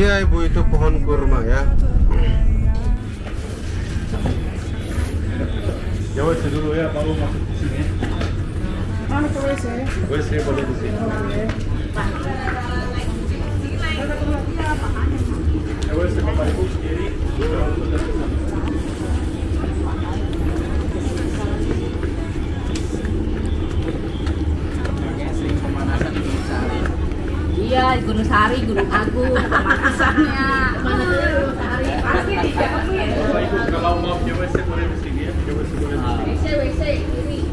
Iya ibu, itu pohon kurma ya. Ya WC dulu ya, baru masuk di sini. Mana ke WC? WC boleh di sini. Ya WC Bapak Ibu sendiri. Iya, Gunung Sari, Gunung Agung, pemanasannya. Mana Gunung Sari? Pasti dijamin. Bapak Ibu kalau mau di WC boleh di sini ya, di WC boleh di sini. WC kiri.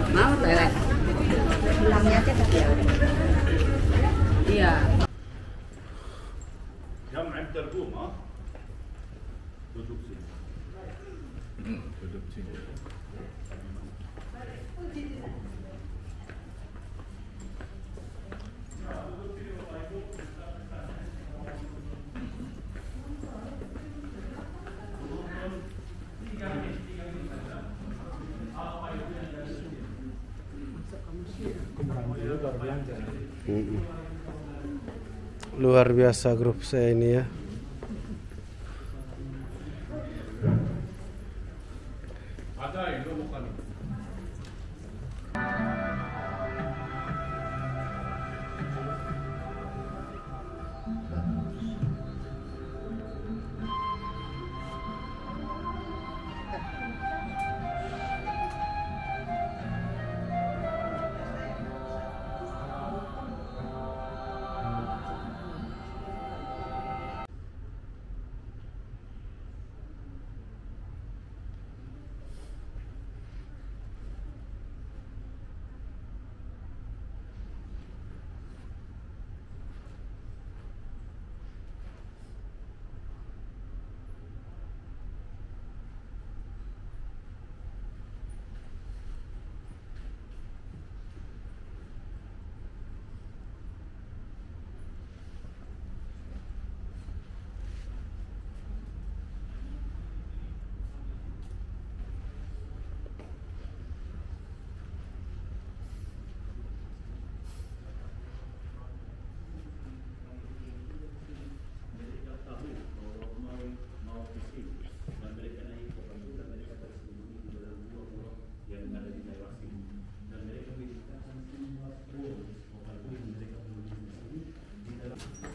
Mau lewat? Bilangnya aja tapi ya. Iya. Jam tergum, ah. Duduk sini. Duduk sini. Luar biasa grup saya ini ya. Ada yang bukan.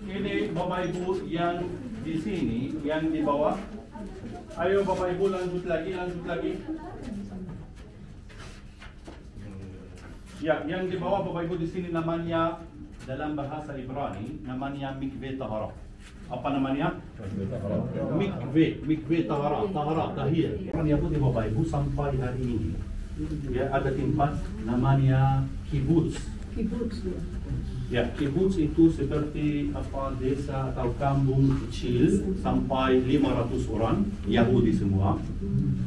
Ini Bapak Ibu yang di sini, yang di bawah. Ayo Bapak Ibu lanjut lagi. Ya, yang di bawah Bapak Ibu di sini namanya dalam bahasa Ibrani namanya mikve tahara. Apa namanya? Mikve tahara, tahir. Kan yang putih Bapak Ibu sampai hari ini. Ya, ada tempat namanya kibbutz. Ya, kibbutz itu seperti apa desa atau kampung kecil sampai 500 orang Yahudi semua.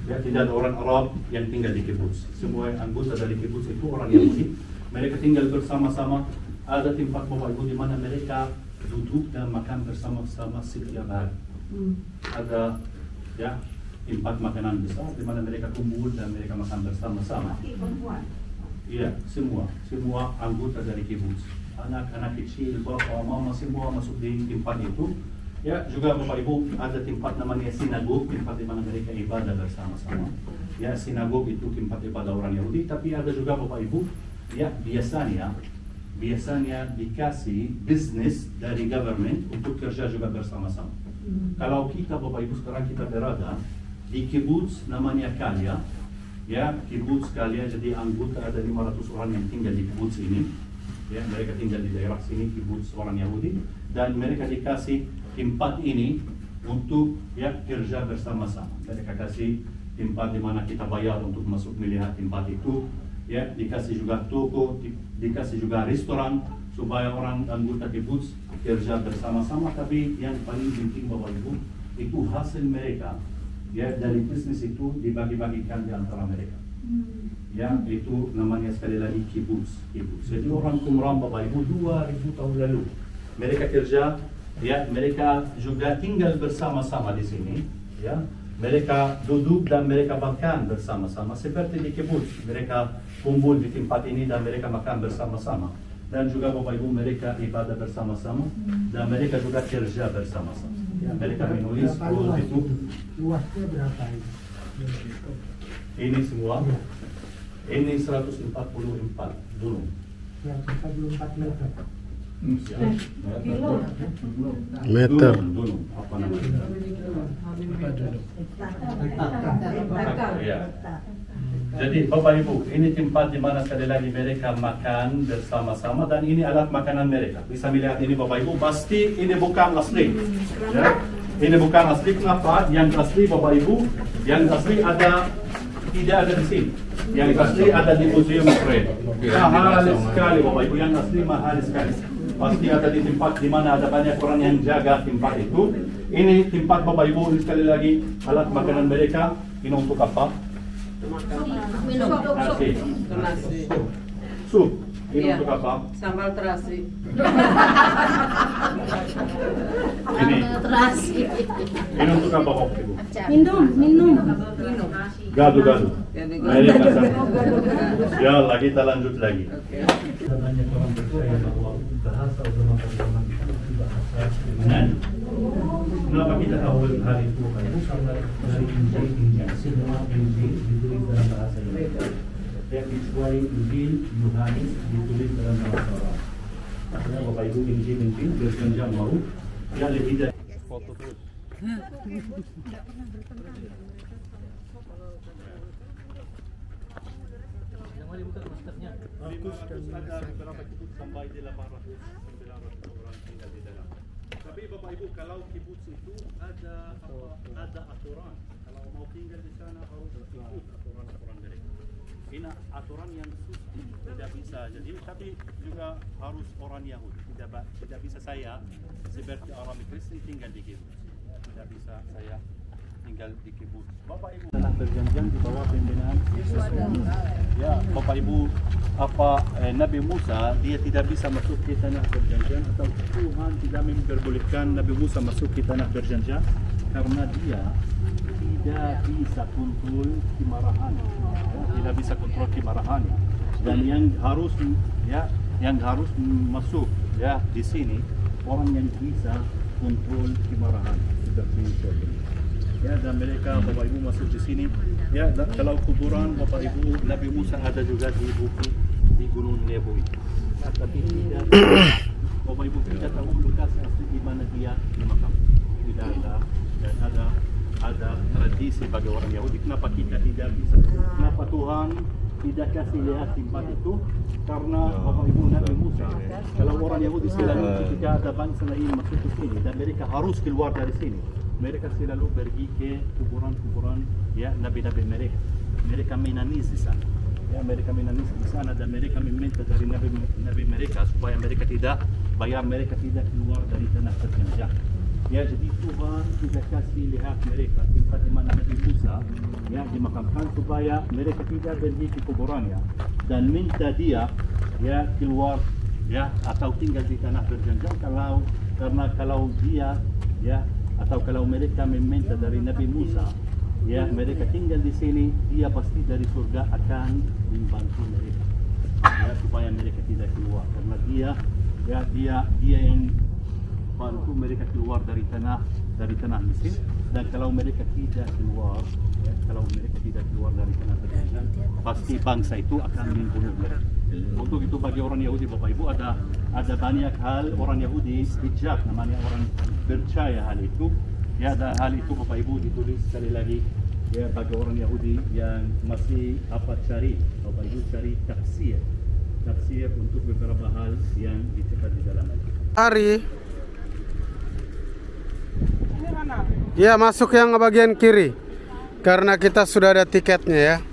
Ya, tidak ada orang Arab yang tinggal di kibbutz. Semua anggota dari kibbutz itu orang Yahudi. Mereka tinggal bersama-sama. Ada tempat Bapak Ibu di mana mereka duduk dan makan bersama-sama setiap hari. Ada ya tempat makanan besar di mana mereka kumpul dan mereka makan bersama-sama. Iya, semua anggota dari kibbutz. Anak-anak kecil, bapak, mama, semua masuk di tempat itu. Ya, juga Bapak Ibu ada tempat namanya sinagog, tempat di mana mereka ibadah bersama-sama. Ya, sinagog itu tempat ibadah orang Yahudi, tapi ada juga Bapak Ibu, ya biasanya dikasih bisnis dari government untuk kerja juga bersama-sama. Kalau kita Bapak Ibu sekarang kita berada di kibbutz namanya Kalia, ya kibbutz Kalia, jadi anggota ada 500 orang yang tinggal di kibbutz ini. Ya, mereka tinggal di daerah sini, kibbutz orang Yahudi, dan mereka dikasih tempat ini untuk ya kerja bersama-sama. Mereka kasih tempat di mana kita bayar untuk masuk melihat tempat itu, ya dikasih juga toko, dikasih juga restoran supaya orang anggota kibbutz kerja bersama-sama. Tapi yang paling penting Bapak Ibu itu hasil mereka ya dari bisnis itu dibagi-bagikan di antara mereka. Ya, itu namanya sekali lagi kibbutz. Jadi orang Qumran Bapak Ibu 2000 tahun lalu mereka kerja, ya mereka juga tinggal bersama-sama di sini, ya mereka duduk dan mereka makan bersama-sama seperti di kibbutz. Mereka kumpul di tempat ini dan mereka makan bersama-sama. Dan juga Bapak Ibu mereka ibadah bersama-sama dan mereka juga kerja bersama-sama. Ya, mereka menulis urut itu. Luasnya berapa ini? Ini semua. Ini 144 dulu. Yang 44 meter. Meter. Dulu. Apa namanya? Ya. Jadi Bapak Ibu, ini tempat di mana sekali lagi mereka makan bersama-sama dan ini alat makanan mereka. Bisa melihat ini Bapak Ibu, pasti ini bukan asli. Ya. Ini bukan asli. Kenapa? Yang asli Bapak Ibu, yang asli tidak ada di sini. Yang asli ada di Museum Ukraina. Mahal sekali Bapak Ibu, yang asli mahal sekali. Pasti ada di tempat di mana ada banyak orang yang jaga tempat itu. Ini tempat Bapak Ibu, sekali lagi alat makanan mereka. Ini untuk apa? Minum. Nasi. Sup. Ini untuk apa? Sambal terasi. Ini. Terasi. Ini untuk apa Bapak Ibu? Minum. Gado-gado. Mereka ya, kita lanjut lagi. Banyak orang percaya bahwa bahasa agama itu bahasa Yunani. Kenapa kita tahu hal itu? Karena dari Injil semua Injil ditulis dalam bahasa Yunani. Ya, kecuali Injil Yohanes ditulis dalam bahasa Arab. Artinya Bapak Ibu Injil berjanjang mau ya lebih dari foto terus. Ada beberapa kibbutz sampai 800-900 orang tinggal di dalam. Tapi Bapak Ibu, kalau kibbutz itu ada aturan. Kalau mau tinggal di sana harus ikut aturan-aturan mereka. Ini aturan yang suci, tidak bisa. Jadi tapi juga harus orang Yahudi. Tidak bisa saya seperti orang Kristen tinggal di kibbutz. Tidak bisa saya tinggal di kibbutz. Bapak Ibu telah berjanjian di bawah pimpinan Yesus. Ya, Bapak Ibu, Nabi Musa dia tidak bisa masuk ke tanah perjanjian atau Tuhan tidak memperbolehkan Nabi Musa masuk ke tanah perjanjian karena dia tidak bisa kontrol kemarahan. Ya, tidak bisa kontrol kemarahan. Dan yang harus masuk ya di sini orang yang bisa kontrol kemarahan seperti itu. Ya, dan mereka Bapak Ibu masuk di sini. Ya, kalau kuburan Bapak Ibu Nabi Musa ada juga di bukit di Gunung Nebo itu. Ya, tapi tidak Bapak Ibu tidak tahu lokasi asli di mana dia dimakam. Tidak ada dan ada tradisi bagi orang Yahudi. Kenapa kita tidak bisa? Kenapa Tuhan tidak kasih lihat tempat itu? Karena Bapak Ibu Nabi Musa, kalau orang Yahudi selalu ketika ada bangsa lain masuk ke sini dan mereka harus keluar dari sini. Mereka selalu pergi ke kuburan-kuburan ya nabi-nabi mereka. Mereka menangis di sana. Ya, mereka menangis di sana dan mereka meminta dari nabi mereka supaya mereka tidak keluar dari tanah perjanjian. Ya, jadi Tuhan tidak kasih lihat mereka tempat di mana Nabi Musa ya dimakamkan supaya mereka tidak pergi ke kuburannya dan minta dia ya keluar ya atau tinggal di tanah perjanjian kalau dia ya atau kalau mereka meminta dari Nabi Musa, ya mereka tinggal di sini, dia pasti dari surga akan membantu mereka, ya supaya mereka tidak keluar, karena dia yang bantu mereka keluar dari tanah Mesir, dan kalau mereka tidak keluar, ya, dari tanah perjanjian, pasti bangsa itu akan membunuh mereka. Untuk itu bagi orang Yahudi Bapak Ibu ada banyak hal orang Yahudi bijak namanya orang percaya hal itu. Ya, ada hal itu Bapak Ibu ditulis sekali lagi ya bagi orang Yahudi yang masih cari Bapak Ibu cari tafsir untuk beberapa hal yang dicatat di dalam itu. Ari. Ya, masuk yang bagian kiri. Karena kita sudah ada tiketnya ya.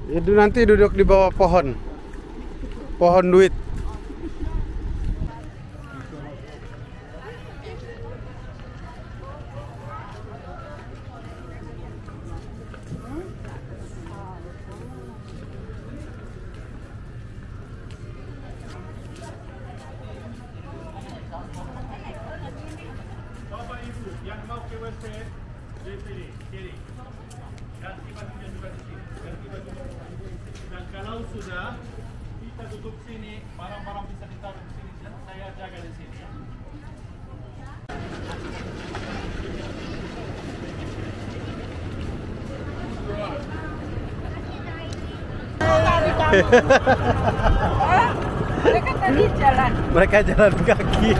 Itu nanti duduk di bawah pohon duit. Di sini, kiri. Ganti bajunya juga di sini. Ganti bajunya. Dan kalau sudah kita duduk sini, barang-barang bisa ditaruh di sini. Saya jaga di sini. Ya. Mereka tadi jalan. Mereka jalan kaki.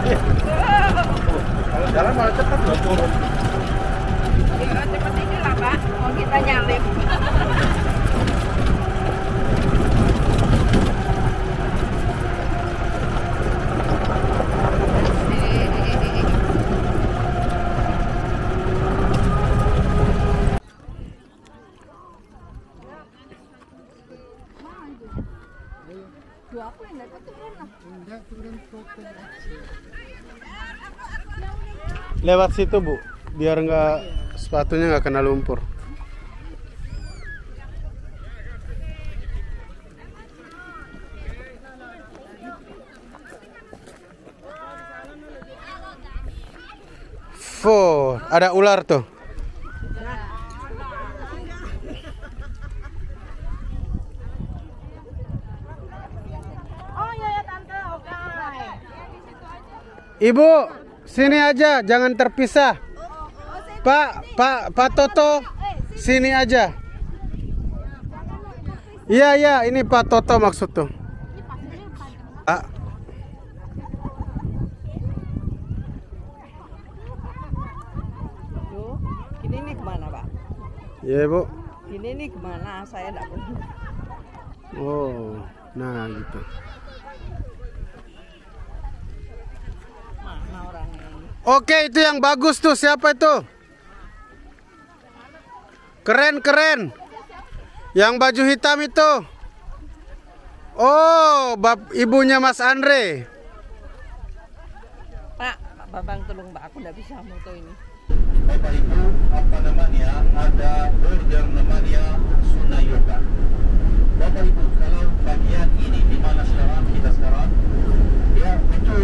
Kalau jalan malah cepat loh. Ya, cepat ini lah, Pak. Mau kita nyalip. Lewat situ Bu, biar nggak sepatunya nggak kena lumpur. Ada ular tuh. Oh iya ya Tante, oke. Ibu, sini aja, jangan terpisah. Pak Toto, sini aja. Iya, ini Pak Toto maksud tuh. Ini nih kemana Pak? Iya Bu. Ini nih kemana? Saya enggak perlu. Oh, nah gitu. Mana orangnya ini? Oke, itu yang bagus tuh. Siapa itu? Keren. Yang baju hitam itu. Oh, ibunya Mas Andre. Pak Babang tolong Mbak, aku enggak bisa moto ini. Bapak Ibu, apa namanya? Ada order namanya Sunnah Yoga. Bapak Ibu, kalau bagian ini di mana kita sekarang, ya itu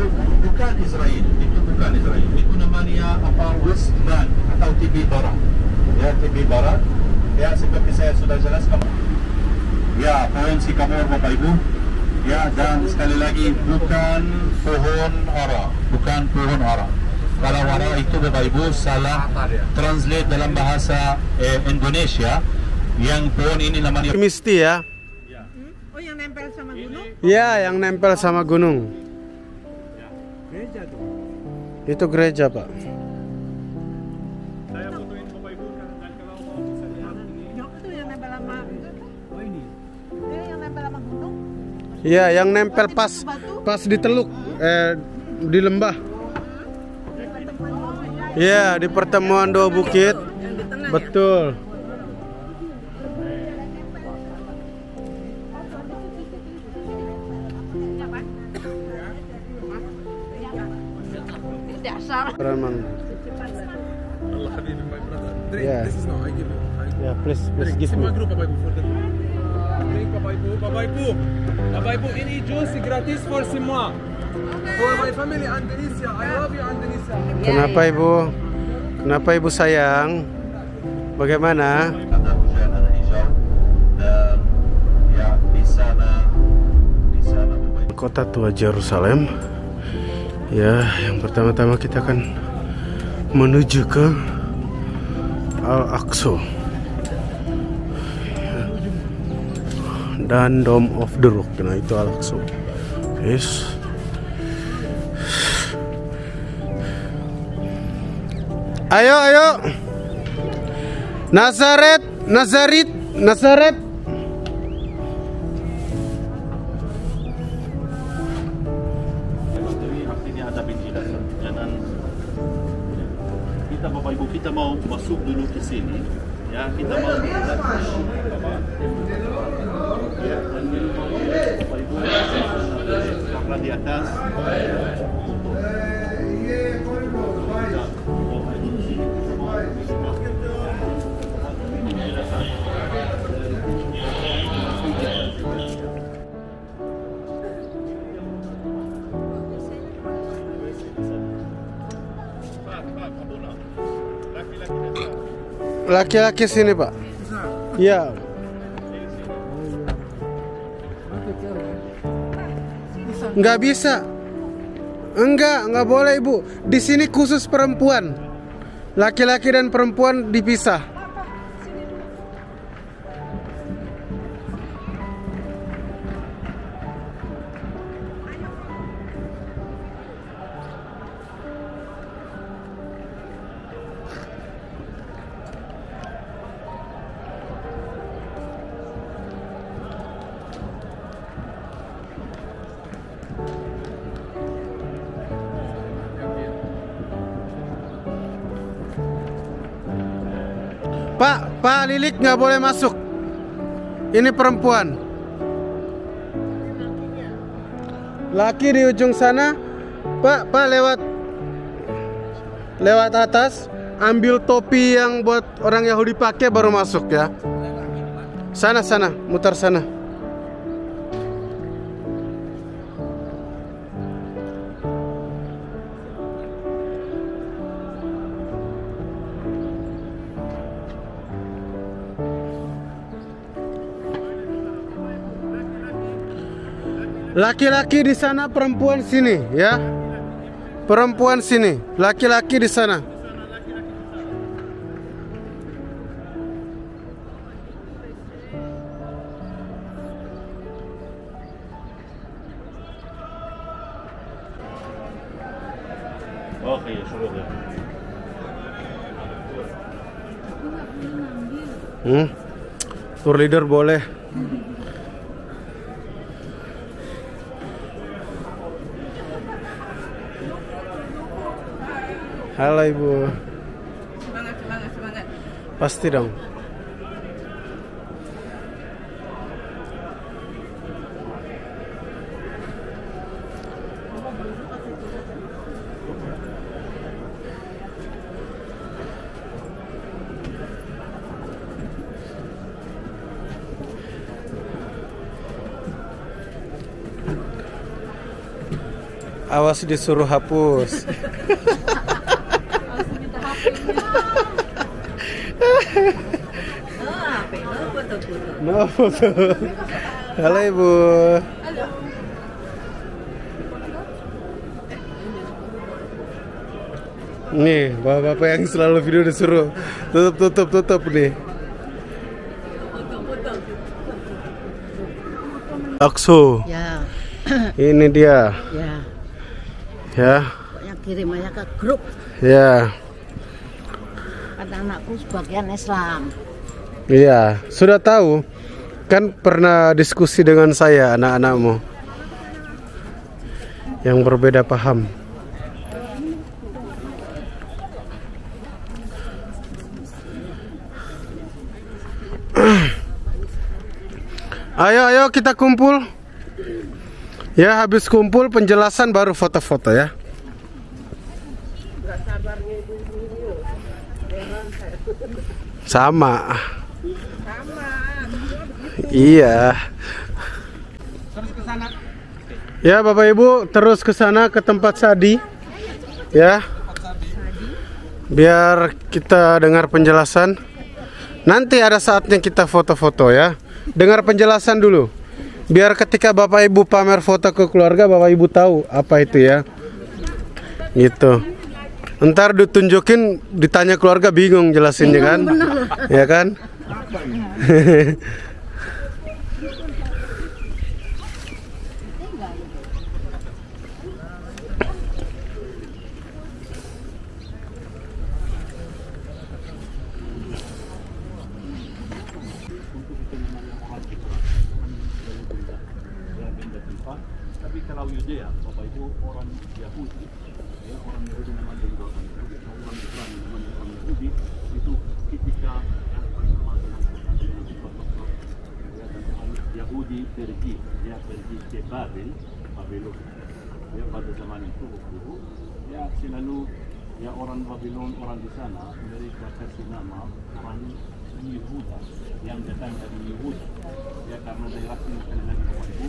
bukan Israel, itu namanya apa? West Bank atau TB Barat. Ya, TB Barat. Ya, seperti saya sudah jelaskan. Ya, pohon sikamor Bapak Ibu. Ya, dan sekali lagi bukan pohon ara. Kalau ara itu Bapak Ibu salah translate dalam bahasa Indonesia. Yang pohon ini namanya Misti ya. Oh, yang nempel sama gunung? Iya, yang nempel sama gunung. Gereja tuh. Itu gereja, Pak. saya fotoin Bapak Ibu dan kalau mau bisa lihat ini. Itu yang nempel sama Oh ini. yang nempel sama gunung? Iya, yang nempel pas di teluk, di lembah. Iya, di pertemuan dua bukit. Yang di tengah. Betul. Dasar. Memang. Allah Habibi, my brother. Drink. Yeah. This is no. I give you. Ya, please Drink. give It's in my me. group, Bapak Ibu. For the drink, Bapak Ibu. Bapak Ibu, ini juice gratis for semua. For my family, Indonesia. I love you, Indonesia. Kenapa Ibu? Kenapa Ibu sayang? Bagaimana? Ada hujan, ada hijau, dan ya di sana Bapak Ibu. Kota tua Yerusalem. Ya, yang pertama-tama kita akan menuju ke Al-Aqsa dan Dome of the Rock. Nah, itu Al-Aqsa. Yes. Ayo. Nazaret. Artinya ada penjilat. Jangan kita Bapak Ibu kita mau masuk dulu ke sini. Ya, kita mau lihat ya, dan Bapak Ibu karena di atas laki-laki sini Pak. Ya. Nggak bisa. Enggak boleh Ibu. Di sini khusus perempuan. Laki-laki dan perempuan dipisah. Pak Lilik nggak boleh masuk. Ini perempuan. Laki di ujung sana. Pak lewat atas. Ambil topi yang buat orang Yahudi pakai baru masuk ya. Sana, mutar sana. Laki-laki di sana, perempuan sini, ya. Perempuan sini, laki-laki di sana. Oke, sudah. Tour leader boleh. Halo Ibu. Semangat. Pasti dong. Awas disuruh hapus. No foto. Halo Ibu. Halo. Nih, bapak-bapak yang selalu video disuruh tutup nih. Akso. Ya. Ini dia. Ya. Ya. Pokoknya kirim aja ke grup. Ya. Anak-anakku sebagian Islam. Iya, sudah tahu. Kan pernah diskusi dengan saya anak-anakmu yang berbeda paham. Ayo kita kumpul. Ya, habis kumpul penjelasan baru foto-foto ya. Sama. Iya. Terus ke sana. Ya, Bapak Ibu, terus ke sana ke tempat Sadi. Ya. Biar kita dengar penjelasan. Nanti ada saatnya kita foto-foto ya. Dengar penjelasan dulu. Biar ketika Bapak Ibu pamer foto ke keluarga, Bapak Ibu tahu apa itu ya. Gitu. Ntar ditunjukin, ditanya keluarga bingung jelasinnya kan. Ya kan? Tapi kalau Yudea, Bapak Ibu, orang Yahudi, ya, orang Yahudi namanya juga orang Yahudi, orang Islam namanya orang Yahudi, itu ketika Yahudi pergi ke Babel, ya, pada zaman itu ya selalu ya orang Babylon, orang di sana mereka kasih nama orang Yehuda yang datang dari Yehuda, ya, karena daerah ini sekali lagi Bapak Ibu,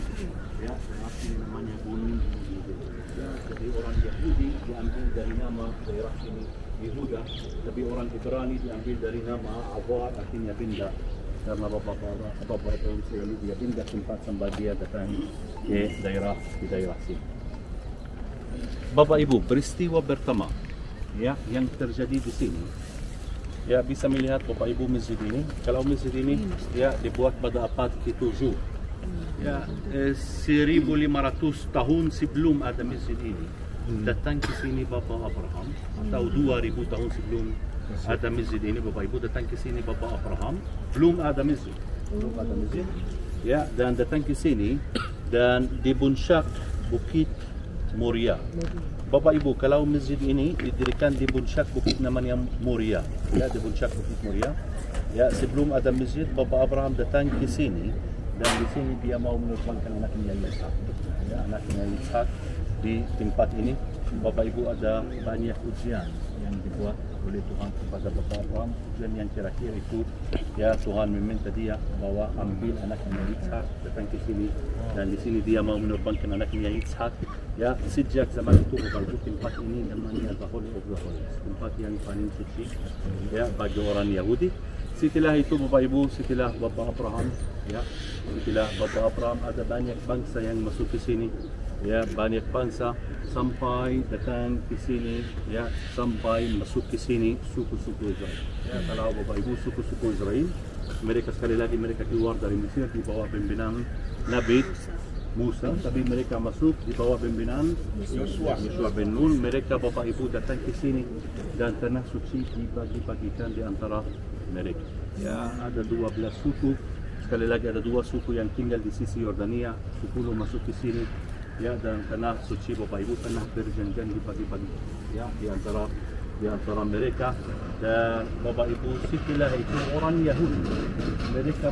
ya, daerah ini namanya Gunung. Ya, jadi orang Yahudi diambil dari nama daerah ini Yehuda, tapi orang Ibrani diambil dari nama Avar, artinya pindah. Karena bapak ini dia pindah tempat sampai dia datang ke daerah sini. Bapak Ibu, peristiwa pertama ya yang terjadi di sini, ya bisa melihat Bapak Ibu masjid ini. Kalau masjid ini ya dibuat pada abad ke-7, ya 1500 tahun sebelum ada masjid ini. Datang ke sini Bapak Abraham, atau 2000 tahun sebelum ada masjid ini, Bapak Ibu datang ke sini Bapak Abraham, belum ada masjid, ya, dan datang ke sini dan di puncak Bukit Moria. Bapak Ibu, kalau masjid ini didirikan di puncak bukit namanya Moria, ya, di puncak Bukit Moria, ya, sebelum ada masjid Bapak Abraham datang ke sini dan di sini dia mau menerbangkan anaknya Ishak, ya, anaknya Ishak di tempat ini. Bapak Ibu, ada banyak ujian yang dibuat oleh Tuhan kepada Bapak Abraham. Ujian yang terakhir itu, ya, Tuhan meminta dia bahwa ambil anaknya Ishak, datang ke sini, dan di sini dia mau menerbangkan anaknya Ishak. Ya, sejak zaman itu Bapak Ibu, tempat ini namanya The Holy of the Holies, tempat yang paling suci, ya, bagi orang Yahudi. Setelah itu Bapak Ibu, setelah Bapak Abraham, ya, setelah Bapak Abraham ada banyak bangsa yang masuk ke sini. Ya, banyak bangsa sampai datang ke sini, ya, sampai masuk ke sini suku-suku Israel. Ya, kalau Bapak Ibu suku-suku Israel, mereka sekali lagi mereka keluar dari Mesir di bawah pimpinan Nabi Musa, tapi mereka masuk di bawah pimpinan Yosua bin Nun. Mereka Bapak Ibu datang ke sini dan tanah suci dibagi-bagikan di antara mereka. Ya, ada 12 suku. Sekali lagi ada 2 suku yang tinggal di sisi Yordania, 10 masuk ke sini. Ya, dan tanah suci Bapak Ibu, tanah berjanjian dibagi-bagi, ya, di antara mereka. Dan Bapak Ibu, setelah itu orang Yahudi mereka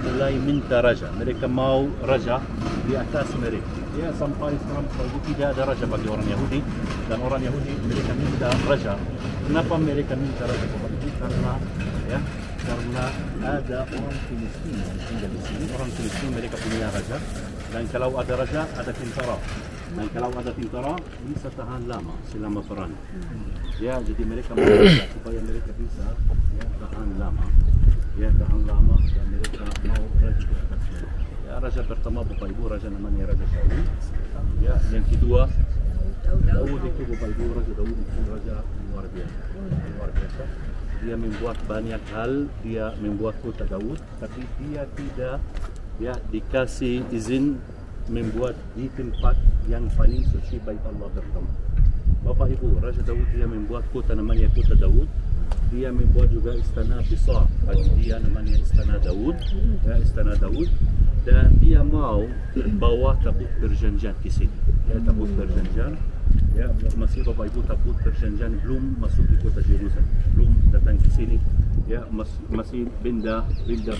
mulai minta raja, mereka mau raja di atas mereka. Ya, sampai sekarang Bapak Ibu tidak ada raja bagi orang Yahudi, dan orang Yahudi mereka minta raja. Kenapa mereka minta raja Bapak Ibu? Karena ada orang Filistin yang tinggal di sini. Orang Filistin mereka punya raja, dan kalau ada raja ada tentara, dan kalau ada tentara bisa tahan lama selama perang. Ya, jadi mereka mau raja supaya mereka bisa, ya, tahan lama, dan mereka mau raja di atas mereka. Ya, raja pertama Bapak Ibu, raja namanya Raja Saul. Ya, yang kedua Daud itu Bapak Ibu, Raja Daud itu raja luar biasa. Dia membuat banyak hal, dia membuat kota Daud, tapi dia tidak, ya, dikasih izin membuat di tempat yang paling suci Bait Allah pertama. Bapak Ibu, Raja Daud dia membuat kota namanya kota Daud. Dia membuat juga istana besar bagi dia namanya istana Daud, ya, istana Daud. Dan dia mau bawa tabut perjanjian ke sini, ya, tabut perjanjian. Ya, masih Bapak Ibu tabut perjanjian belum masuk di kota Jerusalem, belum datang ke sini. Ya, masih pindah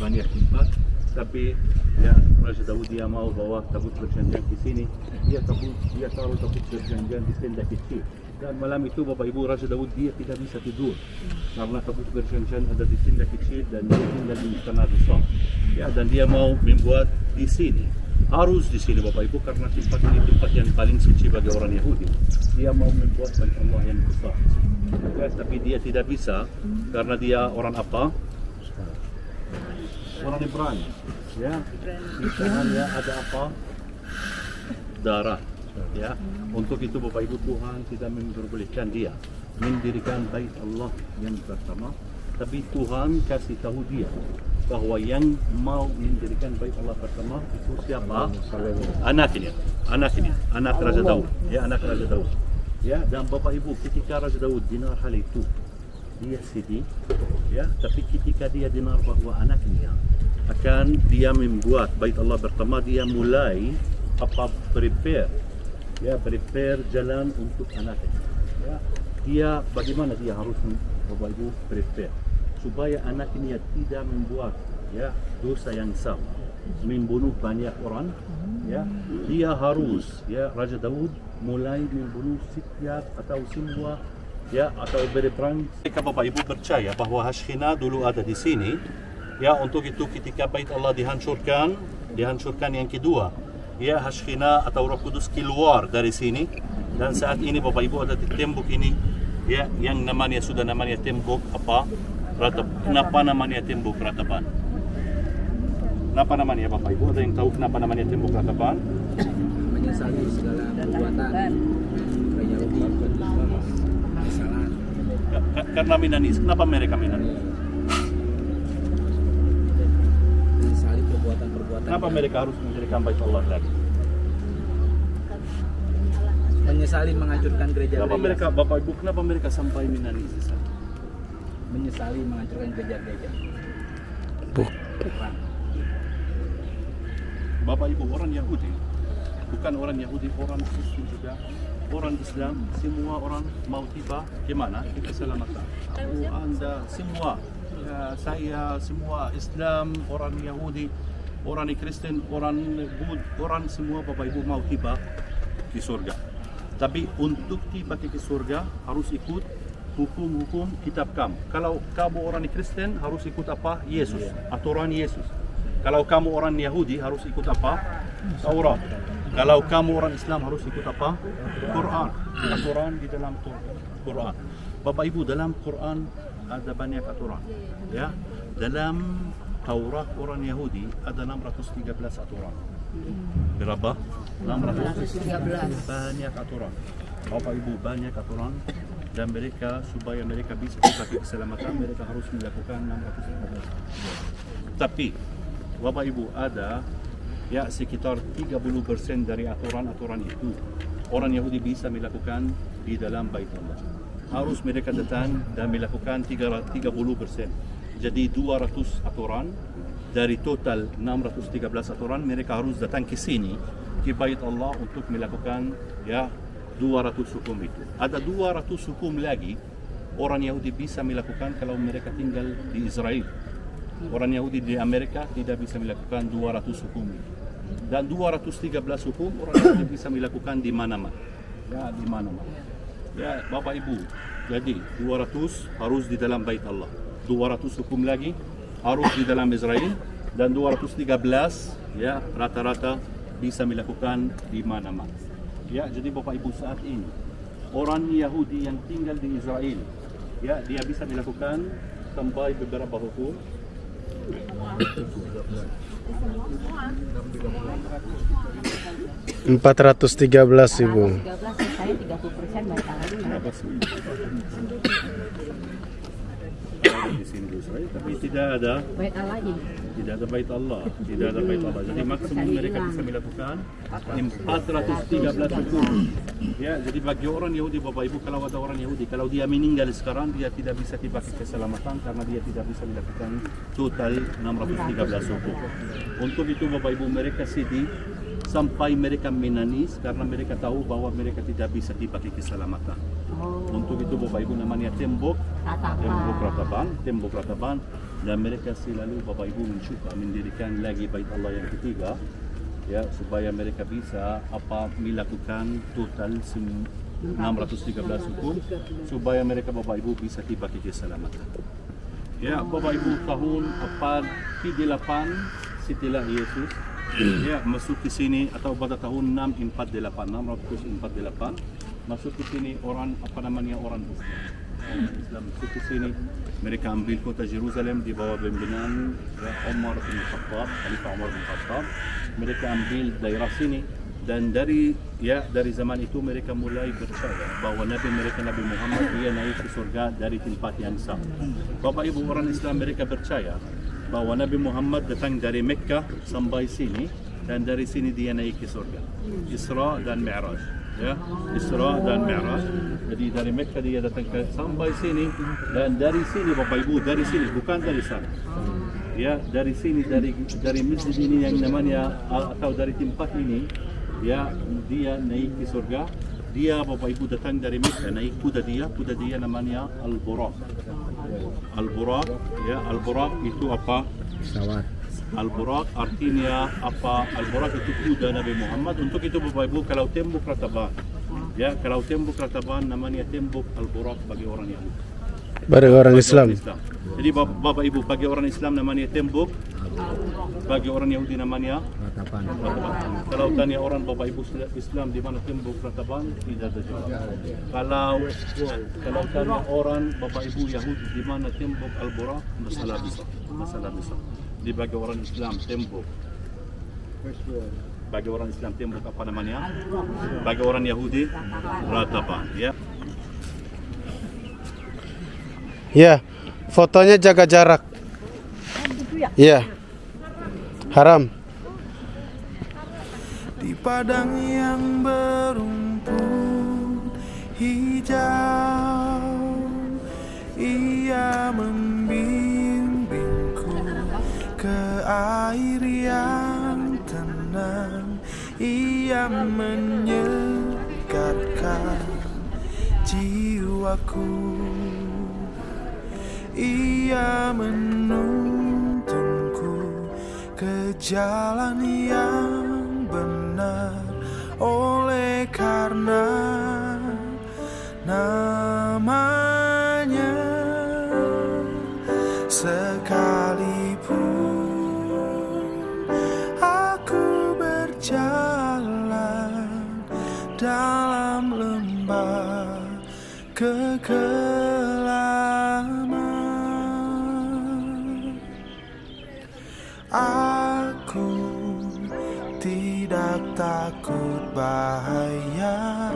banyak tempat, tapi ya Raja Daud dia mau bawa tabut perjanjian ke sini. Dia taruh tabut perjanjian di tenda kecil. Dan malam itu Bapak Ibu, Raja Daud dia tidak bisa tidur karena tabut perjanjian ada di tenda kecil dan dia tinggal di istana besar. Ya, dan dia mau membuat di sini. Harus di sini Bapak Ibu, karena tempat ini tempat yang paling suci bagi orang Yahudi. Dia mau membuat Bait Allah yang besar. Ya, tapi dia tidak bisa karena dia orang apa? Orang Ibrani. Ya, di tangannya ada apa? Darah. Ya, untuk itu Bapak Ibu, Tuhan tidak memperbolehkan dia mendirikan Bait Allah yang pertama, tapi Tuhan kasih tahu dia bahwa yang mau mendirikan Bait Allah pertama itu siapa? Anaknya, anak Raja Daud. Ya, anak Raja Daud. Ya, dan Bapak Ibu, ketika Raja Daud dengar hal itu, dia sedih. Ya, tapi ketika dia dengar bahwa anaknya akan dia membuat Bait Allah pertama, dia mulai prepare jalan untuk anaknya. Ya, dia bagaimana dia harus Bapak Ibu prepare supaya anaknya tidak membuat, ya, dosa yang sama, membunuh banyak orang. Ya, dia harus, ya, Raja Daud mulai membunuh setiap atau semua, ya, atau berperang. Jika Bapak Ibu percaya bahwa Hashkina dulu ada di sini, ya, untuk itu ketika Bait Allah dihancurkan yang kedua, ya Hashkina atau Roh Kudus keluar dari sini, dan saat ini Bapak Ibu ada di tembok ini ya yang namanya tembok apa? Kenapa namanya tembok ratapan? Kenapa namanya Bapak Ibu? Ada yang tahu kenapa namanya tembok ratapan? Menyesali segala perbuatan Yahudi, kesalahan. Karena minanis. Kenapa mereka minanis? Menyesali perbuatan-perbuatan. Kenapa mereka harus mendirikan Bait Allah lagi? Menyesali menghancurkan gereja. Kenapa mereka, Bapak Ibu, kenapa mereka sampai minanis di sana? Menyesali menghancurkan gereja-gereja. Bapak Ibu, orang Yahudi, bukan orang Yahudi, orang Kristen juga, orang Islam, semua orang mau tiba ke mana? Ke keselamatan. Aku, Anda, semua, ya, saya, semua Islam, orang Yahudi, orang Kristen, orang Bud, orang semua Bapak Ibu mau tiba ke surga. Tapi untuk tiba ke surga harus ikut hukum-hukum kitab kamu. Kalau kamu orang Kristen harus ikut apa? Yesus, aturan Yesus. Kalau kamu orang Yahudi harus ikut apa? Taurat. Kalau kamu orang Islam harus ikut apa? Quran. Aturan di dalam Quran. Bapak Ibu, dalam Quran ada banyak aturan. Ya, dalam Taurat orang Yahudi ada 613 aturan. Berapa? 613. Banyak aturan. Bapak Ibu, banyak aturan. Dan mereka, supaya mereka bisa pakai keselamatan, mereka harus melakukan 613. Tapi Bapak Ibu, ada ya sekitar 30% dari aturan-aturan itu orang Yahudi bisa melakukan di dalam Bait Allah. Harus mereka datang dan melakukan 30%. Jadi 200 aturan dari total 613 aturan, mereka harus datang ke sini ke Bait Allah untuk melakukan ya 200 hukum itu. Ada 200 hukum lagi orang Yahudi bisa melakukan kalau mereka tinggal di Israel. Orang Yahudi di Amerika tidak bisa melakukan 200 hukum itu. Dan 213 hukum orang Yahudi bisa melakukan di mana-mana. Ya, di mana-mana. Ya, Bapak Ibu, jadi 200 harus di dalam Bait Allah. 200 hukum lagi harus di dalam Israel, dan 213 ya rata-rata bisa melakukan di mana-mana. Ya, jadi Bapak Ibu, saat ini orang Yahudi yang tinggal di Israel ya dia bisa melakukan sampai beberapa hukum. 413 Ibu. 13 saya 30% batal lagi. Di sini di Israel, tapi tidak ada Bait Allah lagi. Tidak ada Bait Allah, tidak ada Bait Allah. Jadi maksimum mereka bisa melakukan 413 hukum. Ya, jadi bagi orang Yahudi, Bapak Ibu, kalau ada orang Yahudi, kalau dia meninggal sekarang, dia tidak bisa tiba ke keselamatan karena dia tidak bisa melakukan total 613 hukum. Untuk itu Bapak Ibu, mereka sedih sampai mereka menangis karena mereka tahu bahwa mereka tidak bisa tiba ke keselamatan. Untuk itu Bapak Ibu, namanya tembok ratapan, dan mereka selalu Bapak Ibu mencoba mendirikan lagi Bait Allah yang ketiga ya, supaya mereka bisa melakukan total 613 hukum supaya mereka Bapak Ibu bisa tiba ke keselamatan. Ya, Bapak Ibu, tahun 48 setelah Yesus ya masuk ke sini, atau pada tahun 648 masuk ke sini orang orang Islam masuk ke sini. Mereka ambil kota Jerusalem di bawah pimpinan Umar bin Khattab, Khalifah Umar bin Khattab. Mereka ambil daerah sini, dan dari zaman itu mereka mulai percaya bahwa Nabi Muhammad dia naik ke surga dari tempat yang sama. Bapak Ibu, orang Islam mereka percaya bahwa Nabi Muhammad datang dari Mekah sampai sini, dan dari sini dia naik ke surga. Isra dan Mi'raj. Ya, Isra dan Mi'raj. Jadi dari Mekah dia datang sampai sini, dan dari sini Bapak Ibu, dari sini bukan dari sana. Ya, dari sini, dari masjid ini yang namanya atau dari tempat ini ya dia naik ke surga. Dia Bapak Ibu datang dari Mekah, naik kuda dia namanya Al-Buraq. Al-Buraq ya, Al-Buraq itu apa? Pesawat. Al-Buraq artinya apa? Al-Buraq itu kuda Nabi Muhammad. Untuk itu Bapak Ibu, kalau tembok ratapan ya, kalau tembok ratapan namanya tembok Al-Buraq bagi orang Yahudi, Bagi orang Islam. Jadi Bapak Ibu, bagi orang Islam namanya tembok, bagi orang Yahudi namanya Ratapan. Kalau tanya orang Bapak Ibu Islam di mana tembok Ratapan, tidak ada jawab. Kalau tanya orang Bapak Ibu Yahudi di mana tembok Al-Buraq, masalah besar. Di bagi orang Islam tembok. Bagi orang Islam tembok apa namanya? Bagi orang Yahudi Ratapan, ya. Ya, fotonya jaga jarak. Iya. Haram. Di padang yang berumput hijau, ia membimbingku ke air yang tenang, ia menyegarkan jiwaku, ia menuntunku ke jalan yang benar, oleh karena namanya. Sekalipun aku berjalan dalam lembah kekelaman, aku tidak takut bahaya,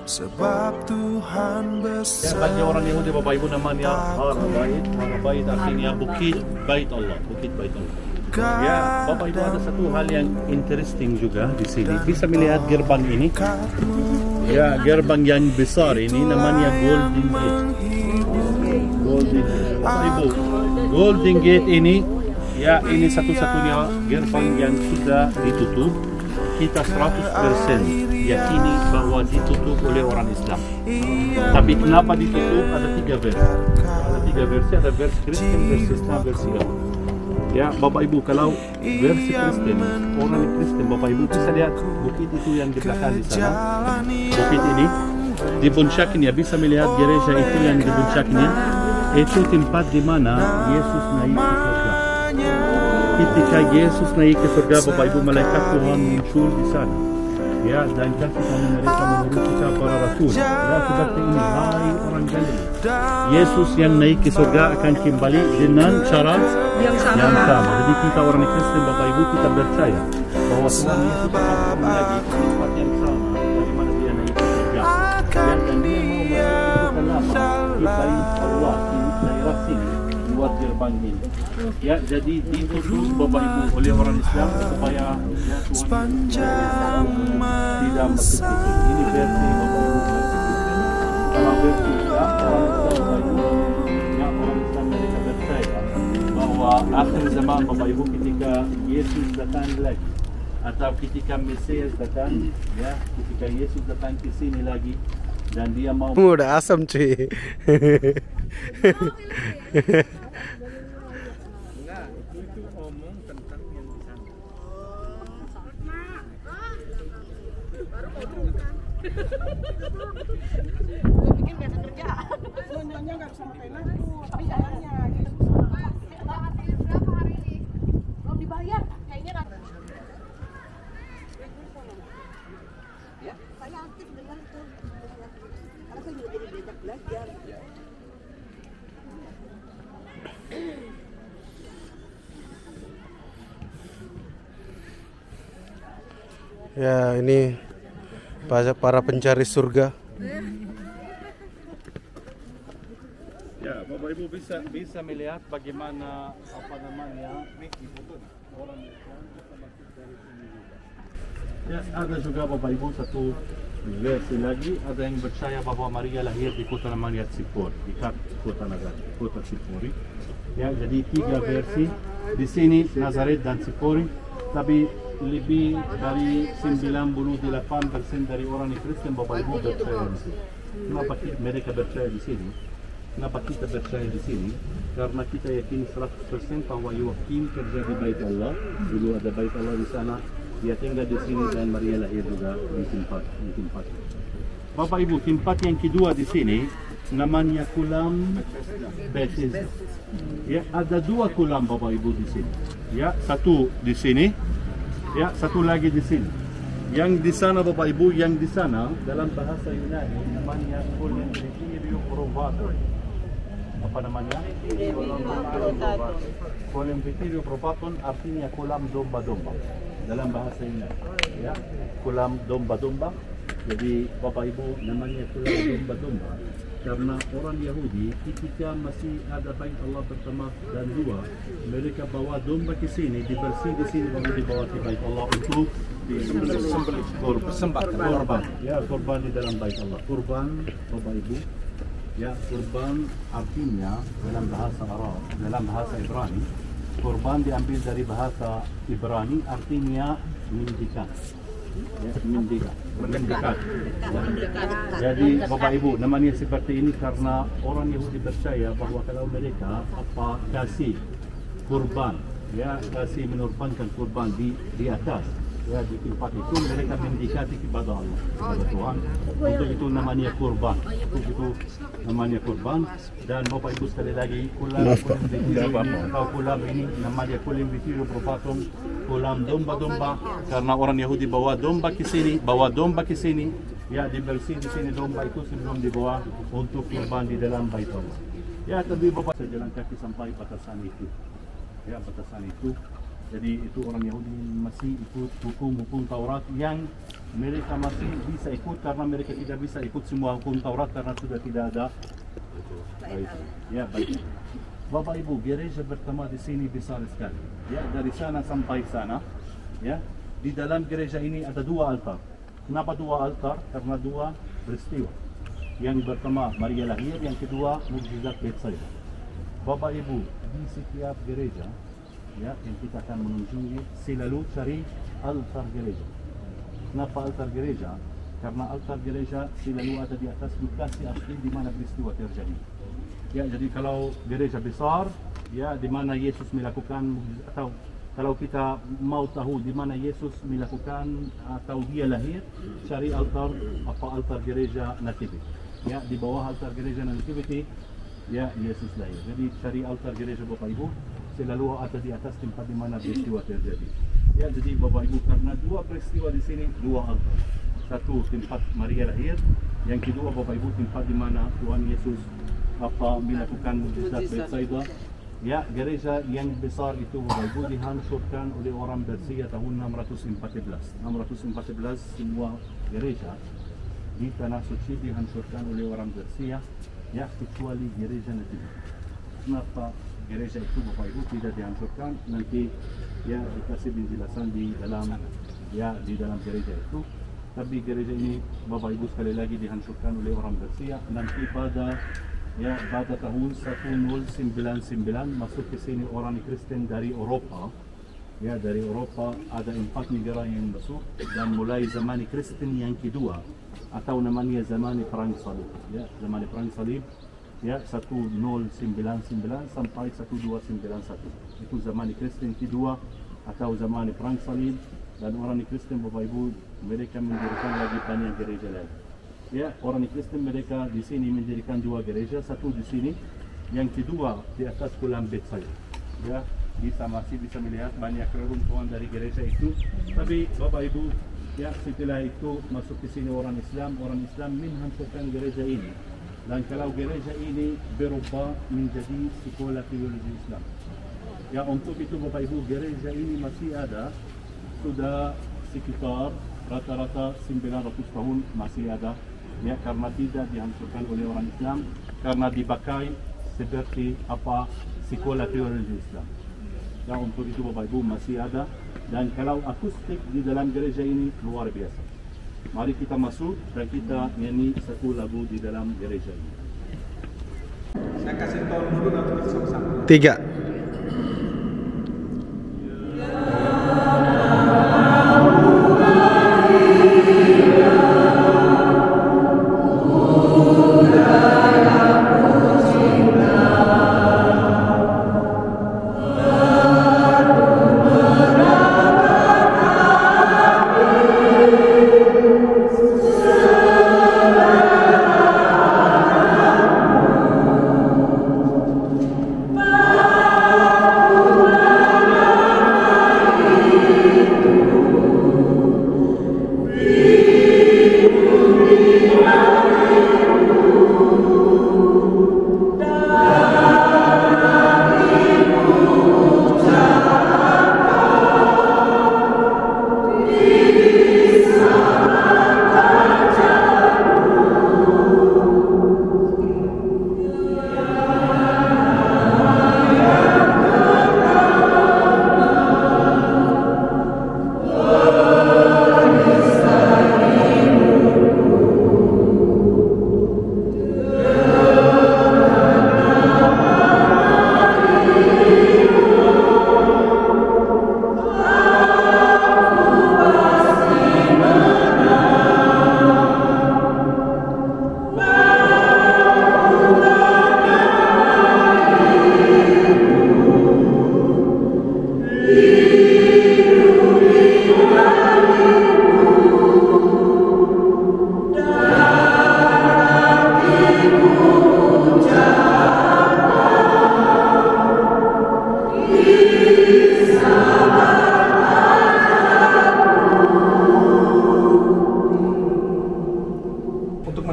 sebab Tuhan besar. Bagi orang Yahudi Bapak Ibu namanya Har-Bait. Har-Bait artinya bukit Bait Allah, bukit Bait Allah. Ya, Bapak Ibu ada satu hal yang interesting juga di sini. Bisa melihat gerbang ini. Ya, gerbang yang besar ini namanya Golden Gate. Golden Gate. Bapak Ibu, Golden Gate ini, ya ini satu-satunya gerbang yang sudah ditutup. Kita 100% yakini bahwa ditutup oleh orang Islam. Tapi kenapa ditutup? Ada 3 versi. Ada 3 versi, ada versi Kristen, versi Islam, versi Yahudi. Ya, Bapak Ibu, kalau versi Kristen, orang Kristen, Bapak Ibu bisa lihat bukit itu yang di belakang di sana. Bukit ini di puncaknya, bisa melihat gereja itu yang di puncaknya. Itu tempat di mana Yesus naik ke surga. Ketika Yesus naik ke surga, Bapak Ibu, malaikat Tuhan muncul di sana. Ya, dan kasih kami mereka menurut ucap para rasul. Ya, seperti ini, hai orang Galilea. Yesus yang naik ke surga akan kembali dengan cara yang sama. Jadi kita orang Kristen, Bapak Ibu, kita percaya bahwa Tuhan Yesus akan kembali lagi ke tempat yang sama dari mana dia naik ke surga. Dan dia mau menunjukkan apa? Kita Allah ini daerah sini buat gerbang ini. Ya, jadi ditutup Bapak Ibu oleh orang Islam supaya ya, Tuhan tidak begitu. Ini versi Bapak Ibu. Kalau versi Islam, orang Islam mereka percaya bahwa akhir zaman Bapak Ibu ketika Yesus datang lagi atau ketika Mesias datang, ya ketika Yesus datang ke sini lagi dan dia mau udah asam cuy. Itu omong tentang yang di sana. Gue bikin biasa kerja. Nyonya nggak bisa pakai aku, tapi jalannya gitu. Berapa hari ini? Belum dibayar, kayaknya nanti. Ya, saya aktif dengan itu. Karena saya juga jadi diajak belajar. Ya, ini para pencari surga. ya, Bapak Ibu bisa melihat bagaimana apa namanya orang Islam bisa masuk dari sini juga. Ya, ada juga Bapak Ibu satu versi lagi, ada yang percaya bahwa Maria lahir di kota namanya Tsipor, di kota Nazaret, kota Tsipori. Ya, jadi 3 versi di sini Nazaret dan Tsipori, tapi lebih dari 98% dari orang Kristen Bapak Ibu percaya di sini. Kenapa mereka percaya di sini? Kenapa kita percaya di sini? Karena kita yakin 100% bahwa Yohakim kerja di Bait Allah. Dulu ada Bait Allah di sana. Dia tinggal di sini dan Maria lahir juga di tempat. Bapak Ibu, tempat yang kedua di sini namanya kolam Bethesda. Ya, ada dua kolam Bapak Ibu di sini. Ya, satu di sini, ya, satu lagi di sini. Yang di sana Bapak Ibu, yang di sana dalam bahasa Yunani namanya Colimvitirio Provator. Apa namanya? Colimvitirio Provator artinya kolam domba-domba dalam bahasa Yunani. Ya, kolam domba-domba. Jadi Bapak Ibu namanya kolam domba-domba karena orang Yahudi ketika masih ada bait Allah pertama dan dua, mereka bawa domba ke sini, dibersih di sini baru dibawa ke bait Allah untuk disembelih korban. Ya, korban di dalam bait Allah. Korban Bapak Ibu, ya, korban artinya dalam bahasa Arab, dalam bahasa Ibrani, korban diambil dari bahasa Ibrani artinya mendikat. Ya, mendekat. Jadi Bapak Ibu namanya seperti ini karena orang Yahudi percaya bahwa kalau mereka kasih kurban, ya, kasih menorbankan kurban di atas, ya, di tempat itu mereka mendekati kepada Allah, kepada Tuhan. Untuk itu namanya kurban. Untuk itu namanya kurban. Dan Bapak Ibu sekali lagi kolam ini namanya Colimvitirio Provator, kolam domba-domba karena orang Yahudi bawa domba ke sini, ya, dibersih di sini domba itu sebelum dibawa untuk kurban di dalam bait Allah. Ya, tapi Bapak jalan kaki sampai batasan itu. Ya, batasan itu. Jadi itu orang Yahudi masih ikut hukum-hukum Taurat yang mereka masih bisa ikut karena mereka tidak bisa ikut semua hukum Taurat karena sudah tidak ada bait. Ya, baik. Bapak Ibu, gereja pertama di sini besar sekali. Ya, dari sana sampai sana. Ya, di dalam gereja ini ada dua altar. Kenapa dua altar? Karena dua peristiwa. Yang pertama Maria lahir, yang kedua mukjizat Betsaida. Bapak Ibu, di setiap gereja, ya, yang kita akan mengunjungi selalu cari altar gereja. Kenapa altar gereja? Karena altar gereja selalu ada di atas lokasi asli di mana peristiwa terjadi. Ya, jadi kalau gereja besar, ya, di mana Yesus melakukan, atau kalau kita mau tahu di mana Yesus melakukan atau dia lahir, cari altar gereja Nativity. Ya, di bawah altar gereja Nativity, ya, Yesus lahir. Jadi cari altar gereja Bapak Ibu, selalu ada di atas tempat di mana peristiwa terjadi. Ya, jadi Bapak Ibu karena dua peristiwa di sini, dua altar. Satu tempat Maria lahir, yang kedua Bapak Ibu tempat di mana Tuhan Yesus melakukan mukjizat Betsaida. Ya, gereja yang besar itu Bapak Ibu dihancurkan oleh orang Persia tahun 614. 614 semua gereja di tanah suci dihancurkan oleh orang Persia, ya, kecuali gereja Nativity. Kenapa gereja itu Bapak Ibu tidak dihancurkan? Nanti, ya, dikasih penjelasan di dalam gereja itu. Tapi gereja ini Bapak Ibu sekali lagi dihancurkan oleh orang Persia. Nanti pada tahun 1099 masuk ke sini orang Kristen dari Eropa. Ya, dari Eropa ada 4 negara yang masuk dan mulai zaman Kristen yang kedua atau namanya zaman Perang Salib. Ya, zaman Perang Salib, ya, 1099 sampai 1291. Itu zaman Kristen kedua atau zaman Perang Salib, dan orang Kristen Bapak Ibu mereka mendirikan lagi banyak gereja lagi. Ya, orang Kristen mereka di sini mendirikan dua gereja, satu di sini, yang kedua di atas kolam Betsaida. Ya, masih bisa melihat banyak reruntuhan dari gereja itu. Tapi Bapak Ibu, ya, setelah itu masuk ke sini orang Islam menghancurkan gereja ini. Dan kalau gereja ini berubah menjadi sekolah teologi Islam. Ya, untuk itu Bapak Ibu gereja ini masih ada sudah sekitar rata-rata 900 tahun masih ada. Ya, karena tidak dihancurkan oleh orang Islam, karena dipakai seperti sekolah teologi Islam. Ya, untuk itu Bapak Ibu masih ada, dan kalau akustik di dalam gereja ini luar biasa. Mari kita masuk dan kita nyanyi satu lagu di dalam gereja ini. Saya kasih tahu dulu nanti bersama-sama. 3.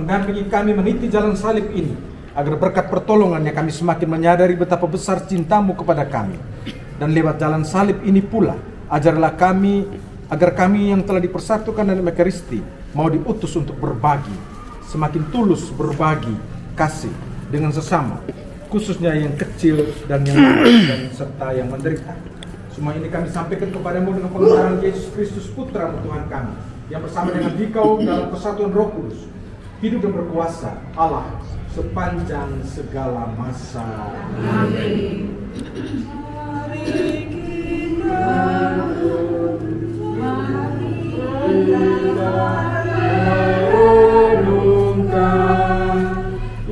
mendampingi kami meniti jalan salib ini, agar berkat pertolongannya kami semakin menyadari betapa besar cintamu kepada kami. Dan lewat jalan salib ini pula, ajarlah kami agar kami yang telah dipersatukan dalam Ekaristi mau diutus untuk berbagi, semakin tulus berbagi kasih dengan sesama, khususnya yang kecil dan yang dan serta yang menderita. Semua ini kami sampaikan kepadamu dengan pengenalan Yesus Kristus Putra Tuhan kami, yang bersama dengan Dikau dalam persatuan Roh Kudus, hidup dan berkuasa Allah sepanjang segala masa. Amin.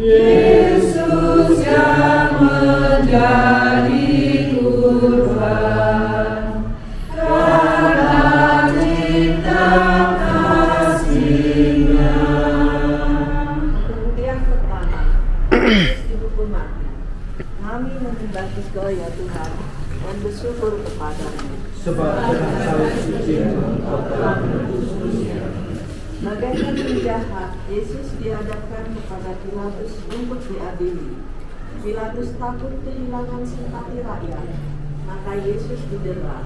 Yesus yang menjadi kurban karena cinta kasih-Nya. Yang pertama, dihukum mati. Kami menyembah Engkau ya Tuhan dan bersyukur kepadamu. Sebab dengan salib suci Engkau telah menebus dunia. Bagaikan penjahat, Yesus dihadapkan kepada Pilatus untuk diadili. Pilatus takut kehilangan simpati rakyat, maka Yesus didera.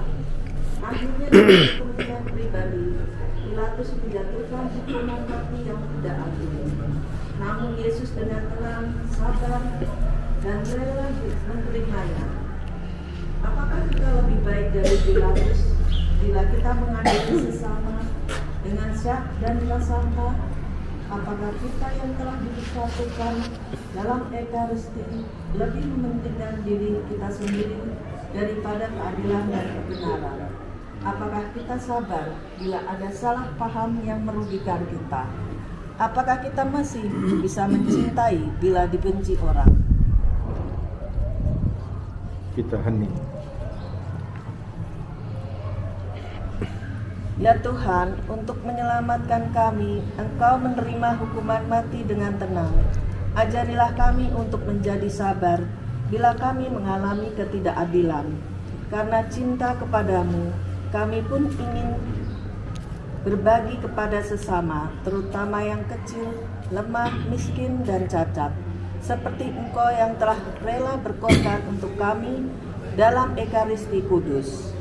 Akhirnya dengan kepentingan pribadi, Pilatus menjatuhkan hukuman mati yang tidak adil. Namun Yesus dengan tenang, sabar, dan rela menerimanya. Apakah kita lebih baik dari Pilatus bila kita mengadili sesama dengan syak dan prasangka? Apakah kita yang telah disatukan dalam Ekaristi lebih mementingkan diri kita sendiri daripada keadilan dan kebenaran? Apakah kita sabar bila ada salah paham yang merugikan kita? Apakah kita masih bisa mencintai bila dibenci orang? Kita hening. Ya Tuhan, untuk menyelamatkan kami, Engkau menerima hukuman mati dengan tenang. Ajarilah kami untuk menjadi sabar bila kami mengalami ketidakadilan. Karena cinta kepadamu, kami pun ingin berbagi kepada sesama, terutama yang kecil, lemah, miskin, dan cacat. Seperti Engkau yang telah rela berkorban untuk kami dalam Ekaristi Kudus.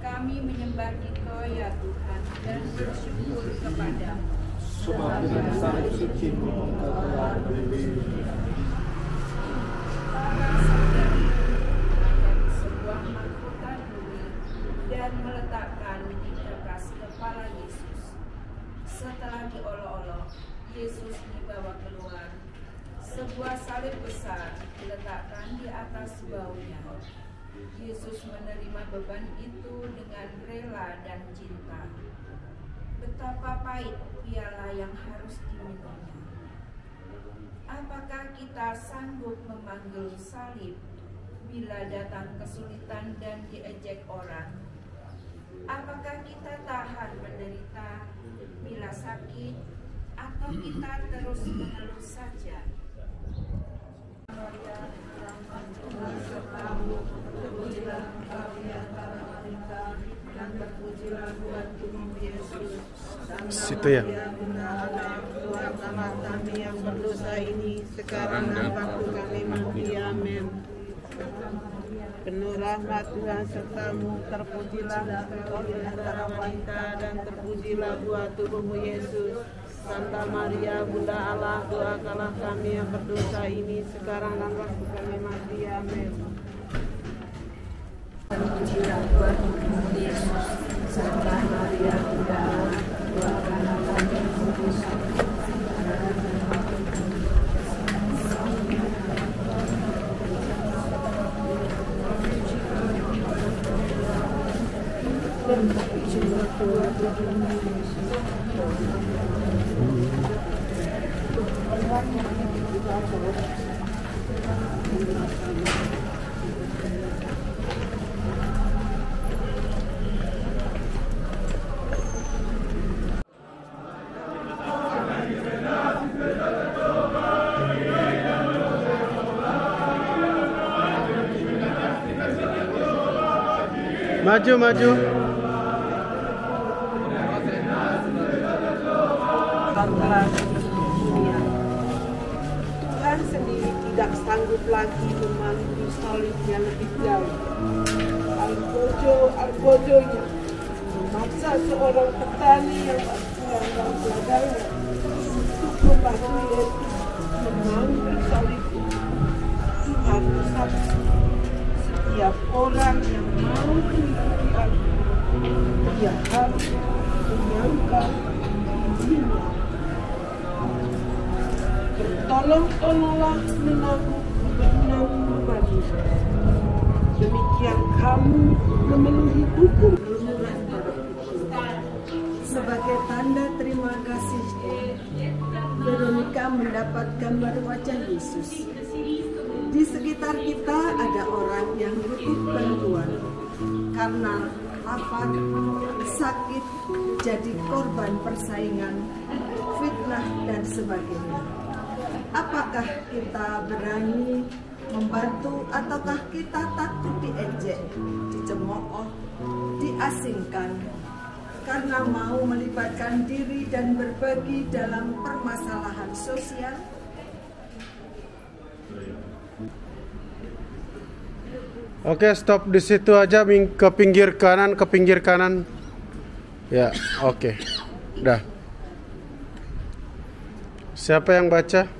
Kami menyembah Engkau ya Tuhan dan bersyukur kepadamu. Sebab dengan salib suci Engkau telah menebus dunia. Sebuah mahkota duri dan meletakkan di atas kepala Yesus. Setelah diolok-olok, Yesus dibawa keluar. Sebuah salib besar diletakkan di atas bahunya. Yesus menerima beban itu dengan rela dan cinta. Betapa pahit piala yang harus diminumnya. Apakah kita sanggup memanggil salib bila datang kesulitan dan diejek orang? Apakah kita tahan menderita bila sakit, atau kita terus mengeluh saja? Terpujilah Engkau di antara wanita, dan terpujilah buat tubuh Yesus. Situ ya. Tuhan Allah kami yang berdosa ini, sekarang dan waktu kami mati. Amin. Penuh rahmat Tuhan sertamu, terpujilah Engkau di antara wanita, dan terpujilah buah tubuhmu Yesus. Santa Maria, Bunda Allah, doakanlah kami yang berdosa ini, sekarang dan waktu kami mati. Amin. Terpujilah buah tubuhmu Yesus. Santa Maria, Bunda Allah, doakanlah kami yang berdosa ini, sekarang dan waktu kami mati. Maju. Tuhan sendiri tidak sanggup lagi memandu salibnya lebih jauh. Al-Bojonya memaksa seorang petani yang pulang dan ladangnya untuk membantu Yesus memandu salibnya. Tuhan bersaksi, setiap orang yang mau mengikuti aku, dia harus menyangkal dirinya. Bertolong-tolonglah menanggung bebanmu. Demikian kamu memenuhi hukum. Sebagai tanda terima kasih, Veronica mendapat gambar wajah Yesus. Di sekitar kita ada orang yang butuh bantuan karena lapar, sakit, jadi korban persaingan, fitnah, dan sebagainya. Apakah kita berani membantu ataukah kita takut diejek, dicemooh, diasingkan karena mau melibatkan diri dan berbagi dalam permasalahan sosial? Oke, stop di situ aja, ke pinggir kanan. Ya, oke. Dah. Siapa yang baca?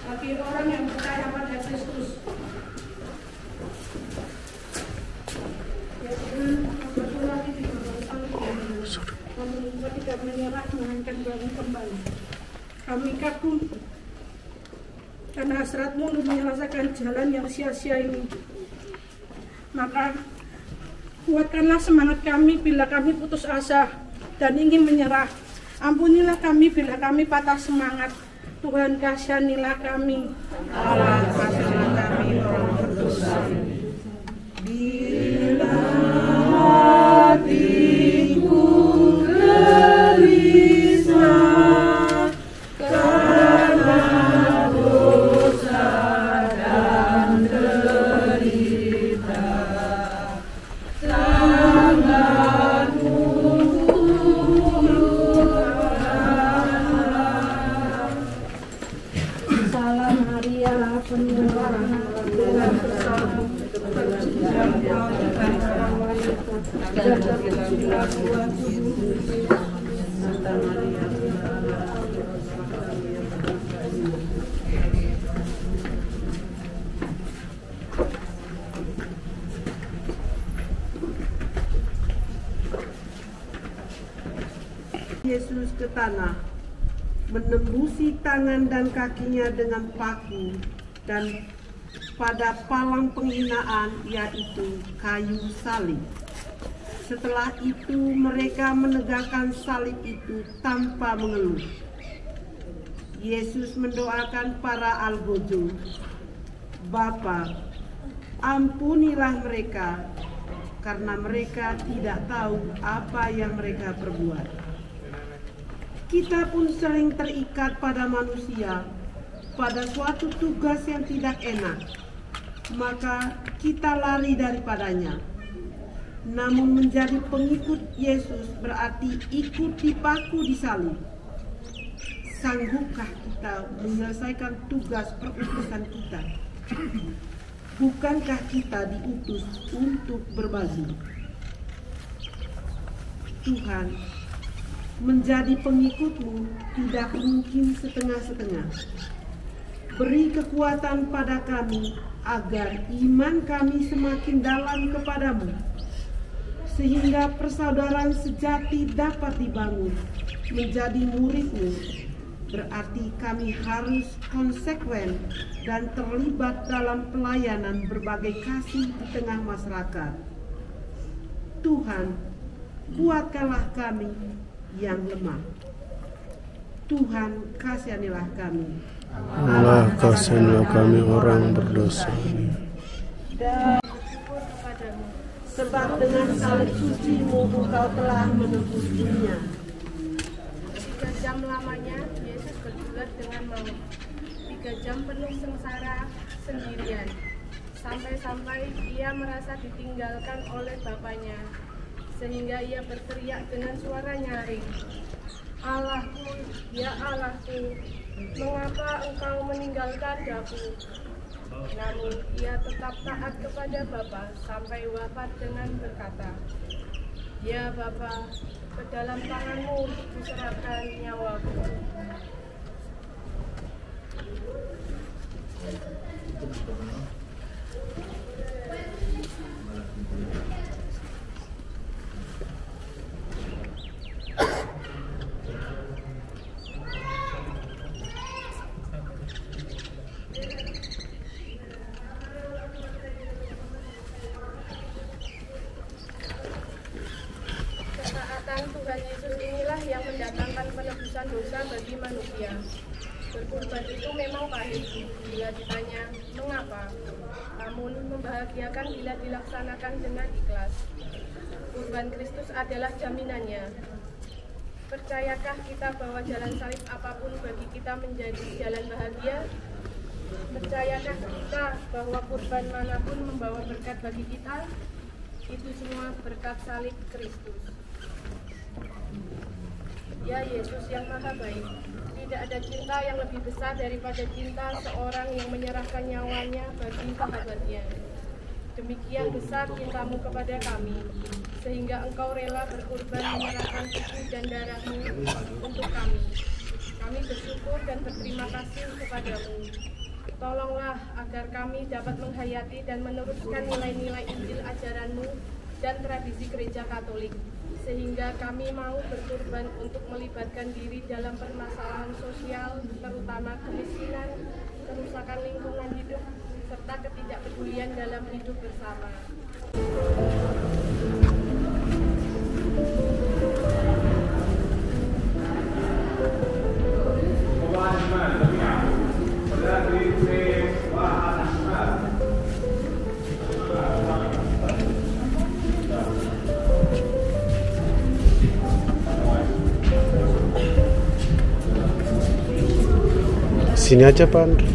Bagi orang yang percaya pada Kristus. Ya Tuhan, betul lagi di dalam Al-Quran. Kami tidak menyerah melainkan bangun kembali. Kami kagum karena hasratmu untuk menyelesaikan jalan yang sia-sia ini. Maka kuatkanlah semangat kami bila kami putus asa dan ingin menyerah. Ampunilah kami bila kami patah semangat. Tuhan, kasihanilah kami. Allah, kasihanilah kami orang berdosa. Bila hatiku gelisah karena dosa dan derita, tanganmu Salam Maria, penuh rahmat Tuhan bersama. Terpujilah Engkau di antara wanita, dan terpujilah buah tubuhmu. Santa Maria, Yesus ke tanah, menembusi tangan dan kakinya dengan paku, dan pada palang penghinaan, yaitu kayu salib. Setelah itu mereka menegakkan salib itu tanpa mengeluh. Yesus mendoakan para algojo, Bapa, ampunilah mereka, karena mereka tidak tahu apa yang mereka perbuat. Kita pun sering terikat pada manusia, pada suatu tugas yang tidak enak, maka kita lari daripadanya. Namun menjadi pengikut Yesus berarti ikut dipaku di salib. Sanggupkah kita menyelesaikan tugas perutusan kita? Bukankah kita diutus untuk berbagi? Tuhan, menjadi pengikutmu tidak mungkin setengah-setengah. Beri kekuatan pada kami agar iman kami semakin dalam kepadamu, sehingga persaudaraan sejati dapat dibangun menjadi murid-Mu. Berarti kami harus konsekuen dan terlibat dalam pelayanan berbagai kasih di tengah masyarakat. Tuhan, kuatkanlah kami yang lemah. Tuhan, kasihanilah kami. Allah, kasihanilah kami orang berdosa. Dan bersyukur kepadamu, sebab dengan salib suci-Mu Engkau telah menebus dunia. 3 jam lamanya Yesus bergulat dengan maut. 3 jam penuh sengsara sendirian. Sampai-sampai ia merasa ditinggalkan oleh Bapaknya, sehingga ia berteriak dengan suara nyaring, "Allahku, ya Allahku, mengapa Engkau meninggalkan aku?" Namun ia tetap taat kepada Bapa sampai wafat dengan berkata, "Ya Bapa, ke dalam tangan-Mu kuserahkan nyawaku." Tuhan Yesus inilah yang mendatangkan penebusan dosa bagi manusia. Berkorban itu memang pahit bila ditanya mengapa, namun membahagiakan bila dilaksanakan dengan ikhlas. Kurban Kristus adalah jaminannya. Percayakah kita bahwa jalan salib apapun bagi kita menjadi jalan bahagia? Percayakah kita bahwa kurban manapun membawa berkat bagi kita? Itu semua berkat salib Kristus. Ya Yesus yang maha baik, tidak ada cinta yang lebih besar daripada cinta seorang yang menyerahkan nyawanya bagi sahabatnya. Demikian besar cintamu kepada kami, sehingga Engkau rela berkorban menyerahkan tubuh dan darahmu untuk kami. Kami bersyukur dan berterima kasih kepadamu. Tolonglah agar kami dapat menghayati dan meneruskan nilai-nilai Injil ajaranmu dan tradisi gereja Katolik, sehingga kami mau berkorban untuk melibatkan diri dalam permasalahan sosial, terutama kemiskinan, kerusakan lingkungan hidup, serta ketidakpedulian dalam hidup bersama. Sini aja Pak Andre.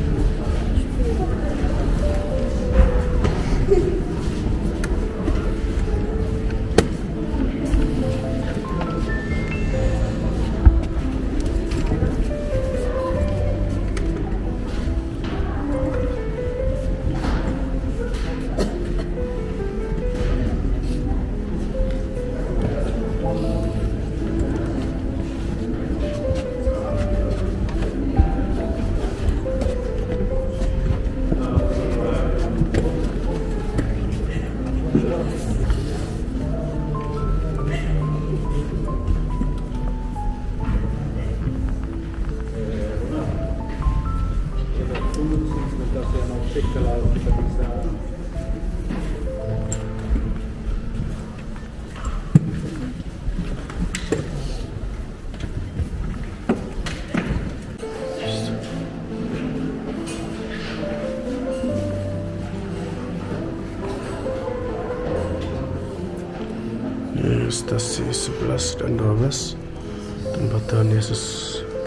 Stasi 11 dan 12, tempat Tuhan Yesus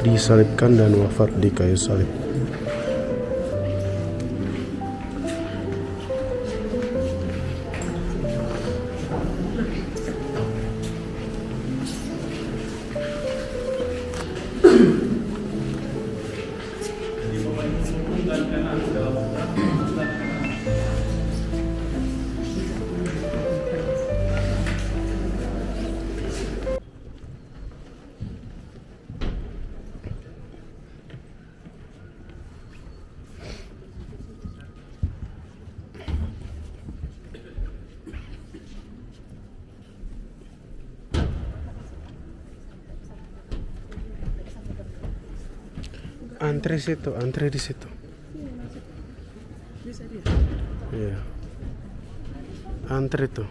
disalibkan dan wafat di kayu salib. Antri situ, antri di situ. Bisa dia. Iya. Antri tuh.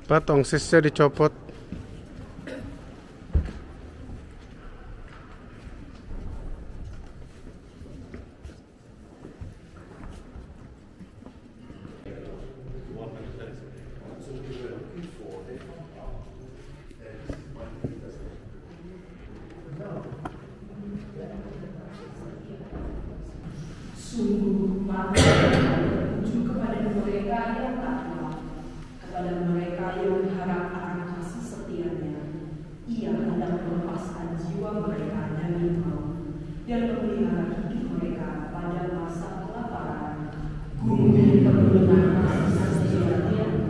Pak, tongsisnya dicopot. Sungguh menuju kepada mereka yang takwa, kepada mereka yang berharap akan kasih setianya. Ia hendak melepaskan jiwa mereka dari maut dan memelihara hidup mereka pada masa kelaparan. Bumi penuh dengan kasih setia yang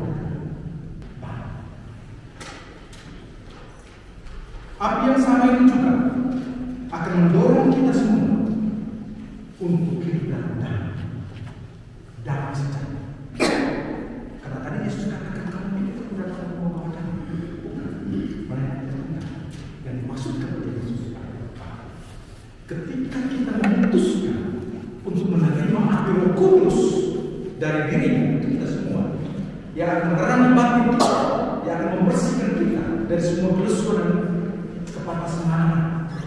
Api yang sama itu juga akan mendorong kita semua untuk hidup dalam damai sejahtera. Karena tadi Yesus katakan kamu itu tidak akan membawa damai. Yang dimaksudkan oleh Yesus adalah ketika kita memutuskan untuk menerima api Roh Kudus dari diri kita semua, yang akan menerangi batin kita, yang akan membersihkan kita dari semua kelesuan kepada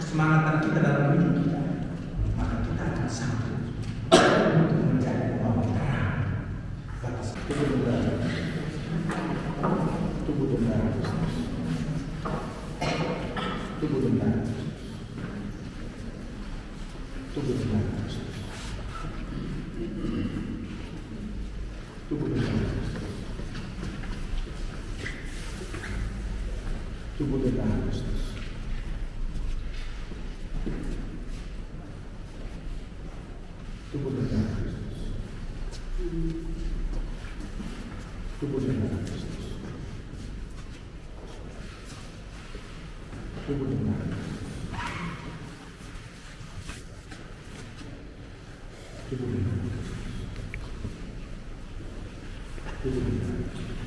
semangatan kita dalam hidup kita, maka kita akan sanggup untuk menjadi orang terang bagi tubuh tentara tubuh tentara tubuh tentara tubuh tentara tubuh tentara tubuh tentara tubuh tentara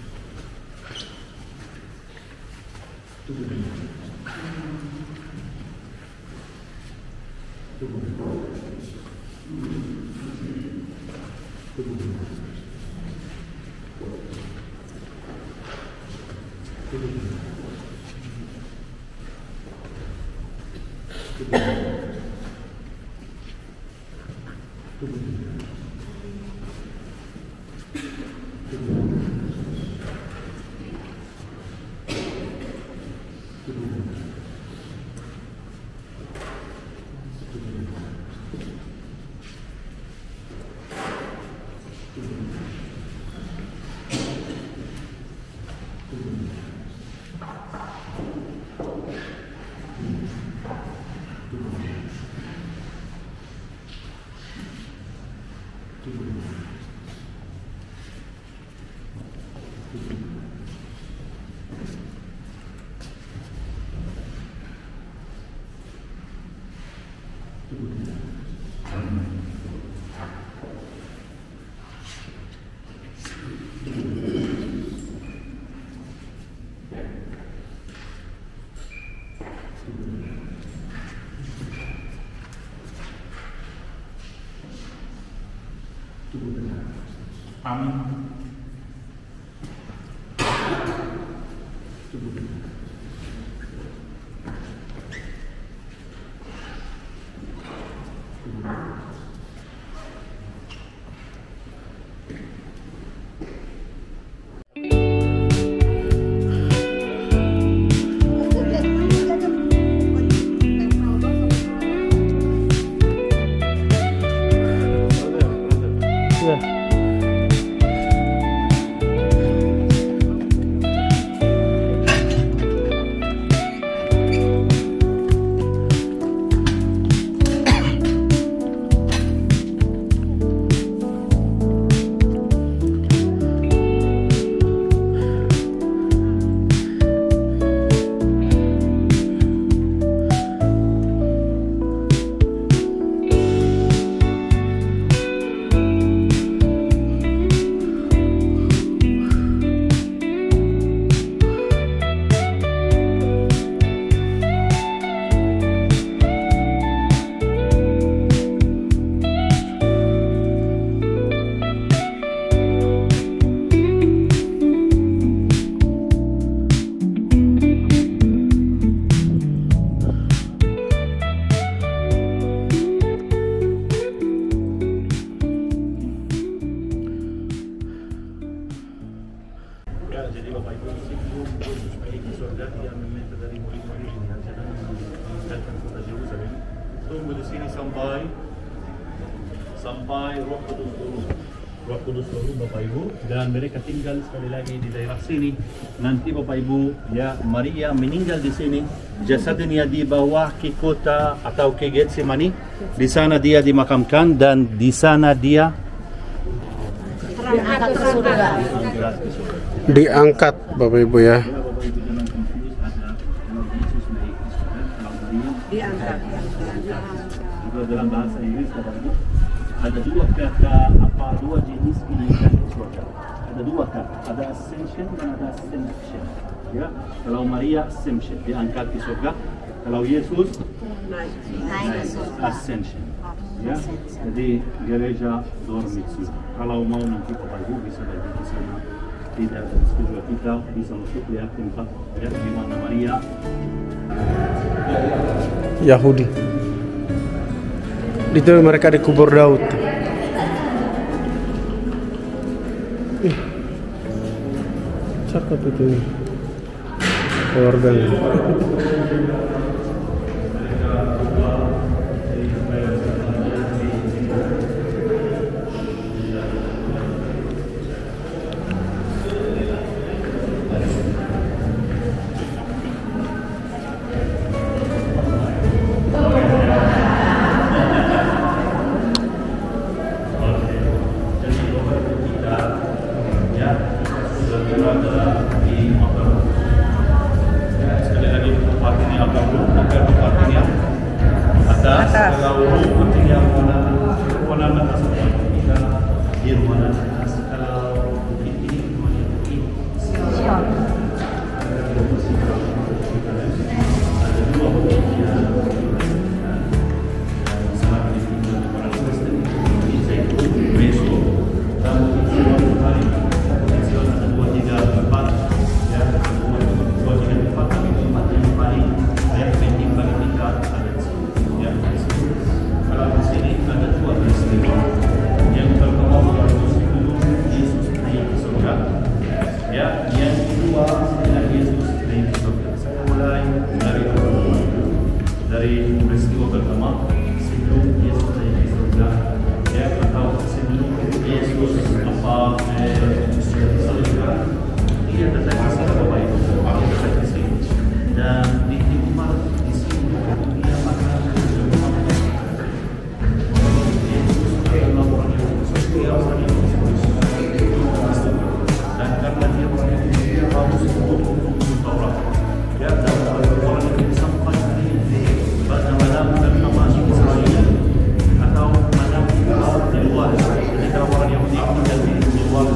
tubuh tentara tubuh tentara tubuh tentara tubuh tentara tubuh tentara tubuh Amin. jadi Bapak Ibu sebelum Yesus naik ke surga, dia meminta dari murid-murid ini jangan meninggalkan kota Yerusalem. Tunggu di sini sampai Roh Kudus turun. Roh Kudus turun Bapak Ibu, dan mereka tinggal sekali lagi di daerah sini. Nanti Bapak Ibu, ya Maria meninggal di sini, jasadnya dibawa ke kota atau ke Getsemani. Di sana dia dimakamkan dan di sana dia diangkat ke surga. Diangkat Bapak Ibu ya. Diangkat. Juga dalam bahasa Inggris Bapak Ibu, ada dua kata dua jenis kenaikan ke surga. Ada dua kata, ada ascension dan ada ascension. Ya, kalau Maria ascension diangkat ke surga, kalau Yesus naik ascension. Ya, jadi gereja dormitsio. Kalau mau nanti Bapak Ibu bisa lagi di sana. Tidak setuju kita bisa masuk lihat tempat ya di mana Maria Yahudi. Itu mereka dikubur Daud. Cakep itu nih keluarganya. Ketika orang Yahudi tinggal di luar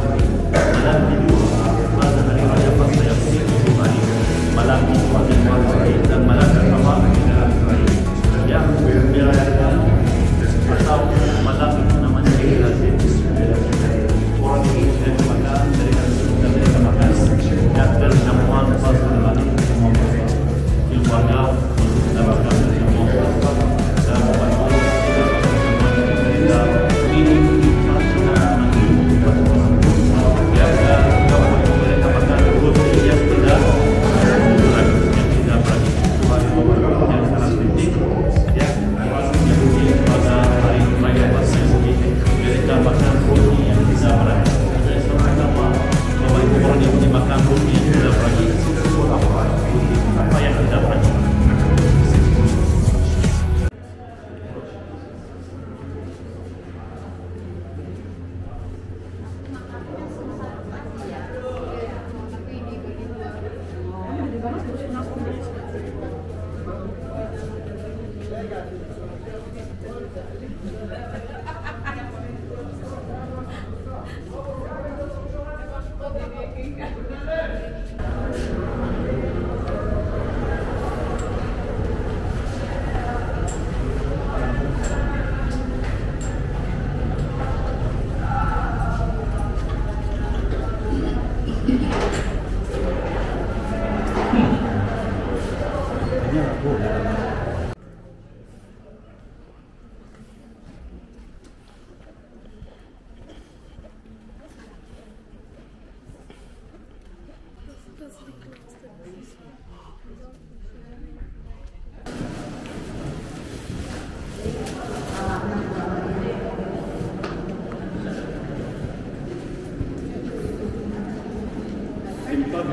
Tempat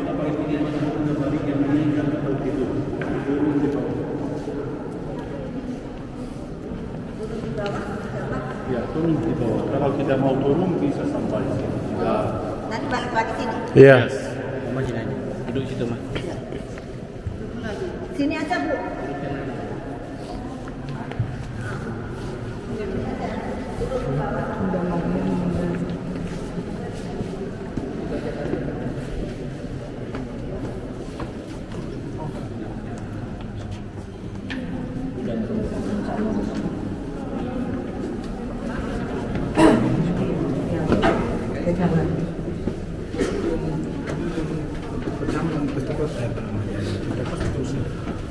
apa ini dia menemukan balik yang meninggal atau hidup. Turun di bawah. Ya, turun di bawah. Kalau kita mau turun bisa sampai sini. Nanti balik lagi sini. Iya. Mama sini aja. Duduk situ, Ma. Sini aja, Bu.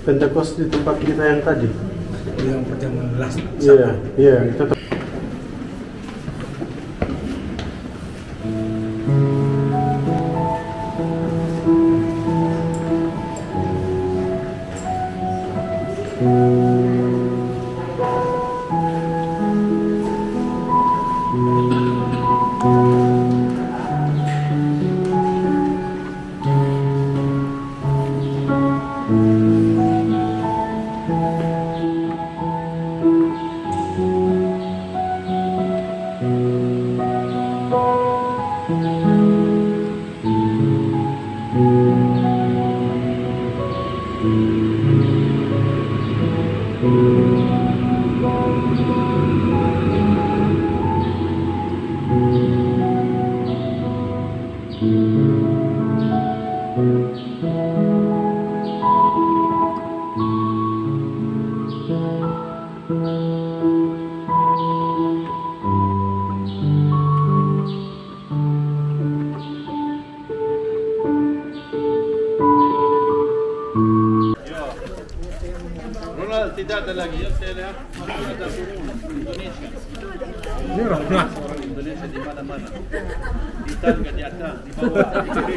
Pentecost di tempat kita yang tadi. Yang perjamuan last. Iya, iya, itu. Ronald tidak ada lagi ya, saya lihat masih ada turun Indonesia. Orang Indonesia di mana-mana. Di tangga di atas, di bawah, di kiri.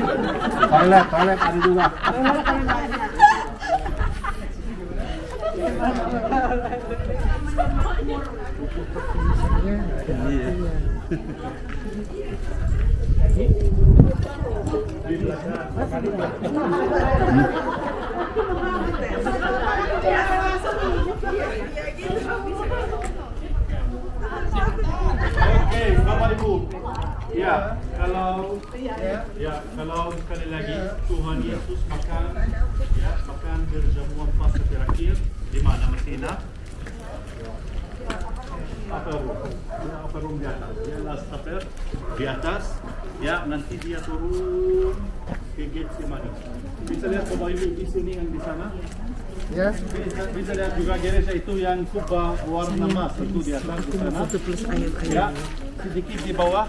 Toilet ada juga. Oke, Bapak Ibu. Ya, kalau sekali lagi Tuhan Yesus makan berjamuan fase terakhir di mana Mesina? Upper room di atas. Ya, last supper di atas. Ya, nanti dia turun ke Getsemani. Bisa lihat Bapak Ibu di sini yang di sana? Ya. Bisa lihat juga gereja itu yang kubah warna emas itu di atas di sana. Ya, sedikit di bawah.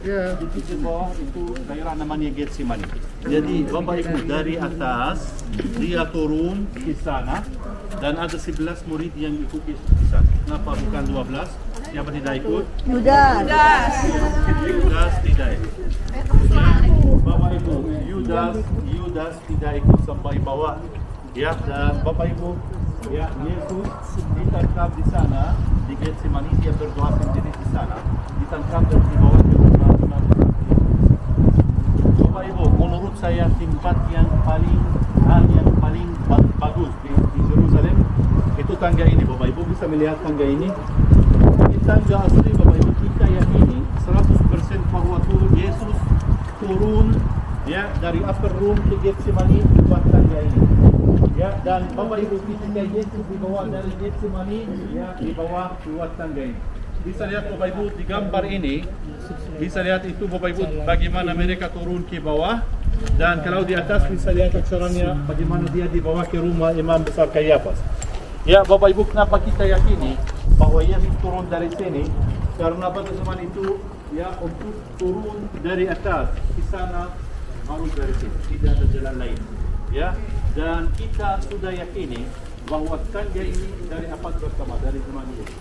Ya. Sedikit di bawah itu daerah namanya Getsemani. Jadi Bapak Ibu dari atas dia turun ke sana dan ada 11 murid yang ikut Yesus di sana. Kenapa bukan 12? Siapa tidak ikut? Yudas tidak ikut. Bapak Ibu, Yudas tidak ikut sampai bawah. Ya, dan Bapak Ibu, ya Yesus ditangkap di sana di Getsemani, dia berdoa sendiri di sana, ditangkap dan dibawa ke rumah Imam. Bapak Ibu, menurut saya tempat yang paling bagus di Yerusalem itu tangga ini. Bapak Ibu bisa melihat tangga ini. Ini tangga asli Bapak Ibu, kita yakini 100% bahwa Yesus turun ya dari upper room ke Getsemani buat tangga ini. Ya, dan Bapak Ibu ketika Yesus dibawa dari Getsemani ya dibawa keluar tangga ini. Bisa lihat Bapak Ibu di gambar ini, bisa lihat itu Bapak Ibu bagaimana mereka turun ke bawah, dan kalau di atas bisa lihat aksaranya bagaimana dia dibawa ke rumah Imam Besar Kayafas. Ya Bapak Ibu, kenapa kita yakini bahwa Yesus turun dari sini? Karena pada zaman itu ya untuk turun dari atas ke sana harus dari sini, tidak ada jalan lain. Ya, dan kita sudah yakini bahwa tangga ini dari abad pertama, dari zaman Yesus.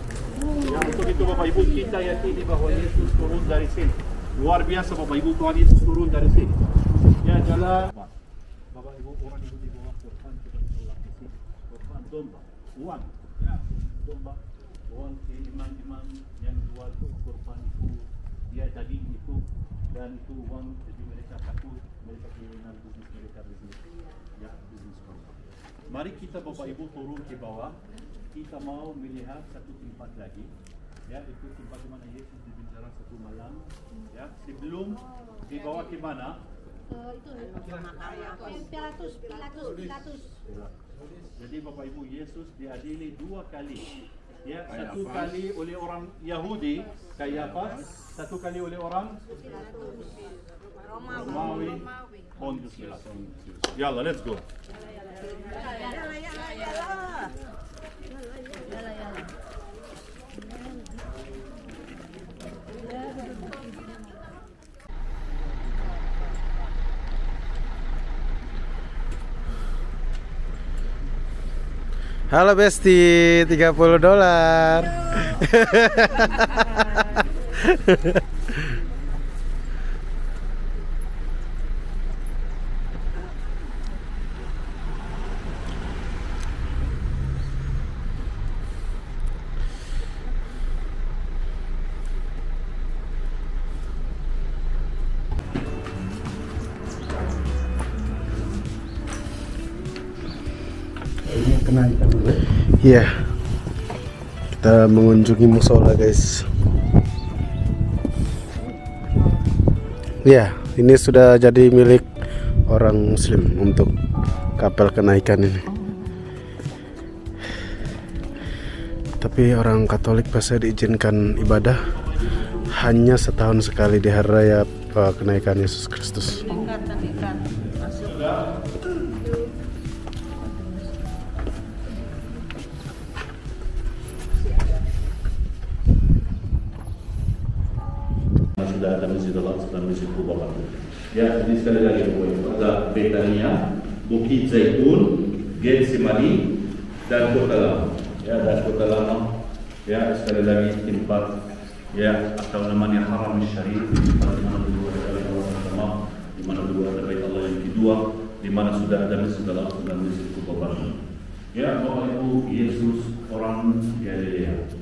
Ya, untuk itu Bapak Ibu kita yakini bahwa Yesus turun dari sini. Luar biasa Bapak Ibu, Tuhan Yesus turun dari sini. Ya, jalan. Bapak Ibu, orang Yahudi bawa korban kepada Allah. Korban domba, uang, ya, domba, uang si imam-imam yang jual korban itu, dia daging itu, dan itu uang, jadi mereka takut, mereka kehilangan bisnis mereka di sini, ya, bisnis korban. Mari kita Bapak Ibu turun ke bawah, kita mau melihat satu tempat lagi, ya, itu tempat di mana Yesus dipenjara satu malam, ya, sebelum dibawa ke mana? Pilatus. Jadi Bapak Ibu, Yesus diadili 2 kali. Ya, satu kali oleh orang Yahudi, Kayafas, satu kali oleh orang Romawi, Pontius Pilatus. Yalla, let's go. Halo Besti, $30. Iya, kita mengunjungi musola guys. Ya, ini sudah jadi milik orang Muslim untuk kapel kenaikan ini. Tapi orang Katolik pasti diizinkan ibadah hanya setahun sekali di hari raya kenaikan Yesus Kristus. Sudah ada Masjid Al-Aqsa dan Masjid Quba. Ya, jadi sekali lagi ada Betania, Bukit Zaitun, Getsemani, dan Kota Lama. Ya, dan Kota Lama. Ya, sekali lagi tempat ya atau namanya Haram Syarif, tempat di mana dulu ada Bait Allah pertama, di mana dulu ada Bait Allah yang kedua, di mana sudah ada Masjid Al-Aqsa dan Masjid Quba. Ya, Bapak Ibu, Yesus orang Galilea.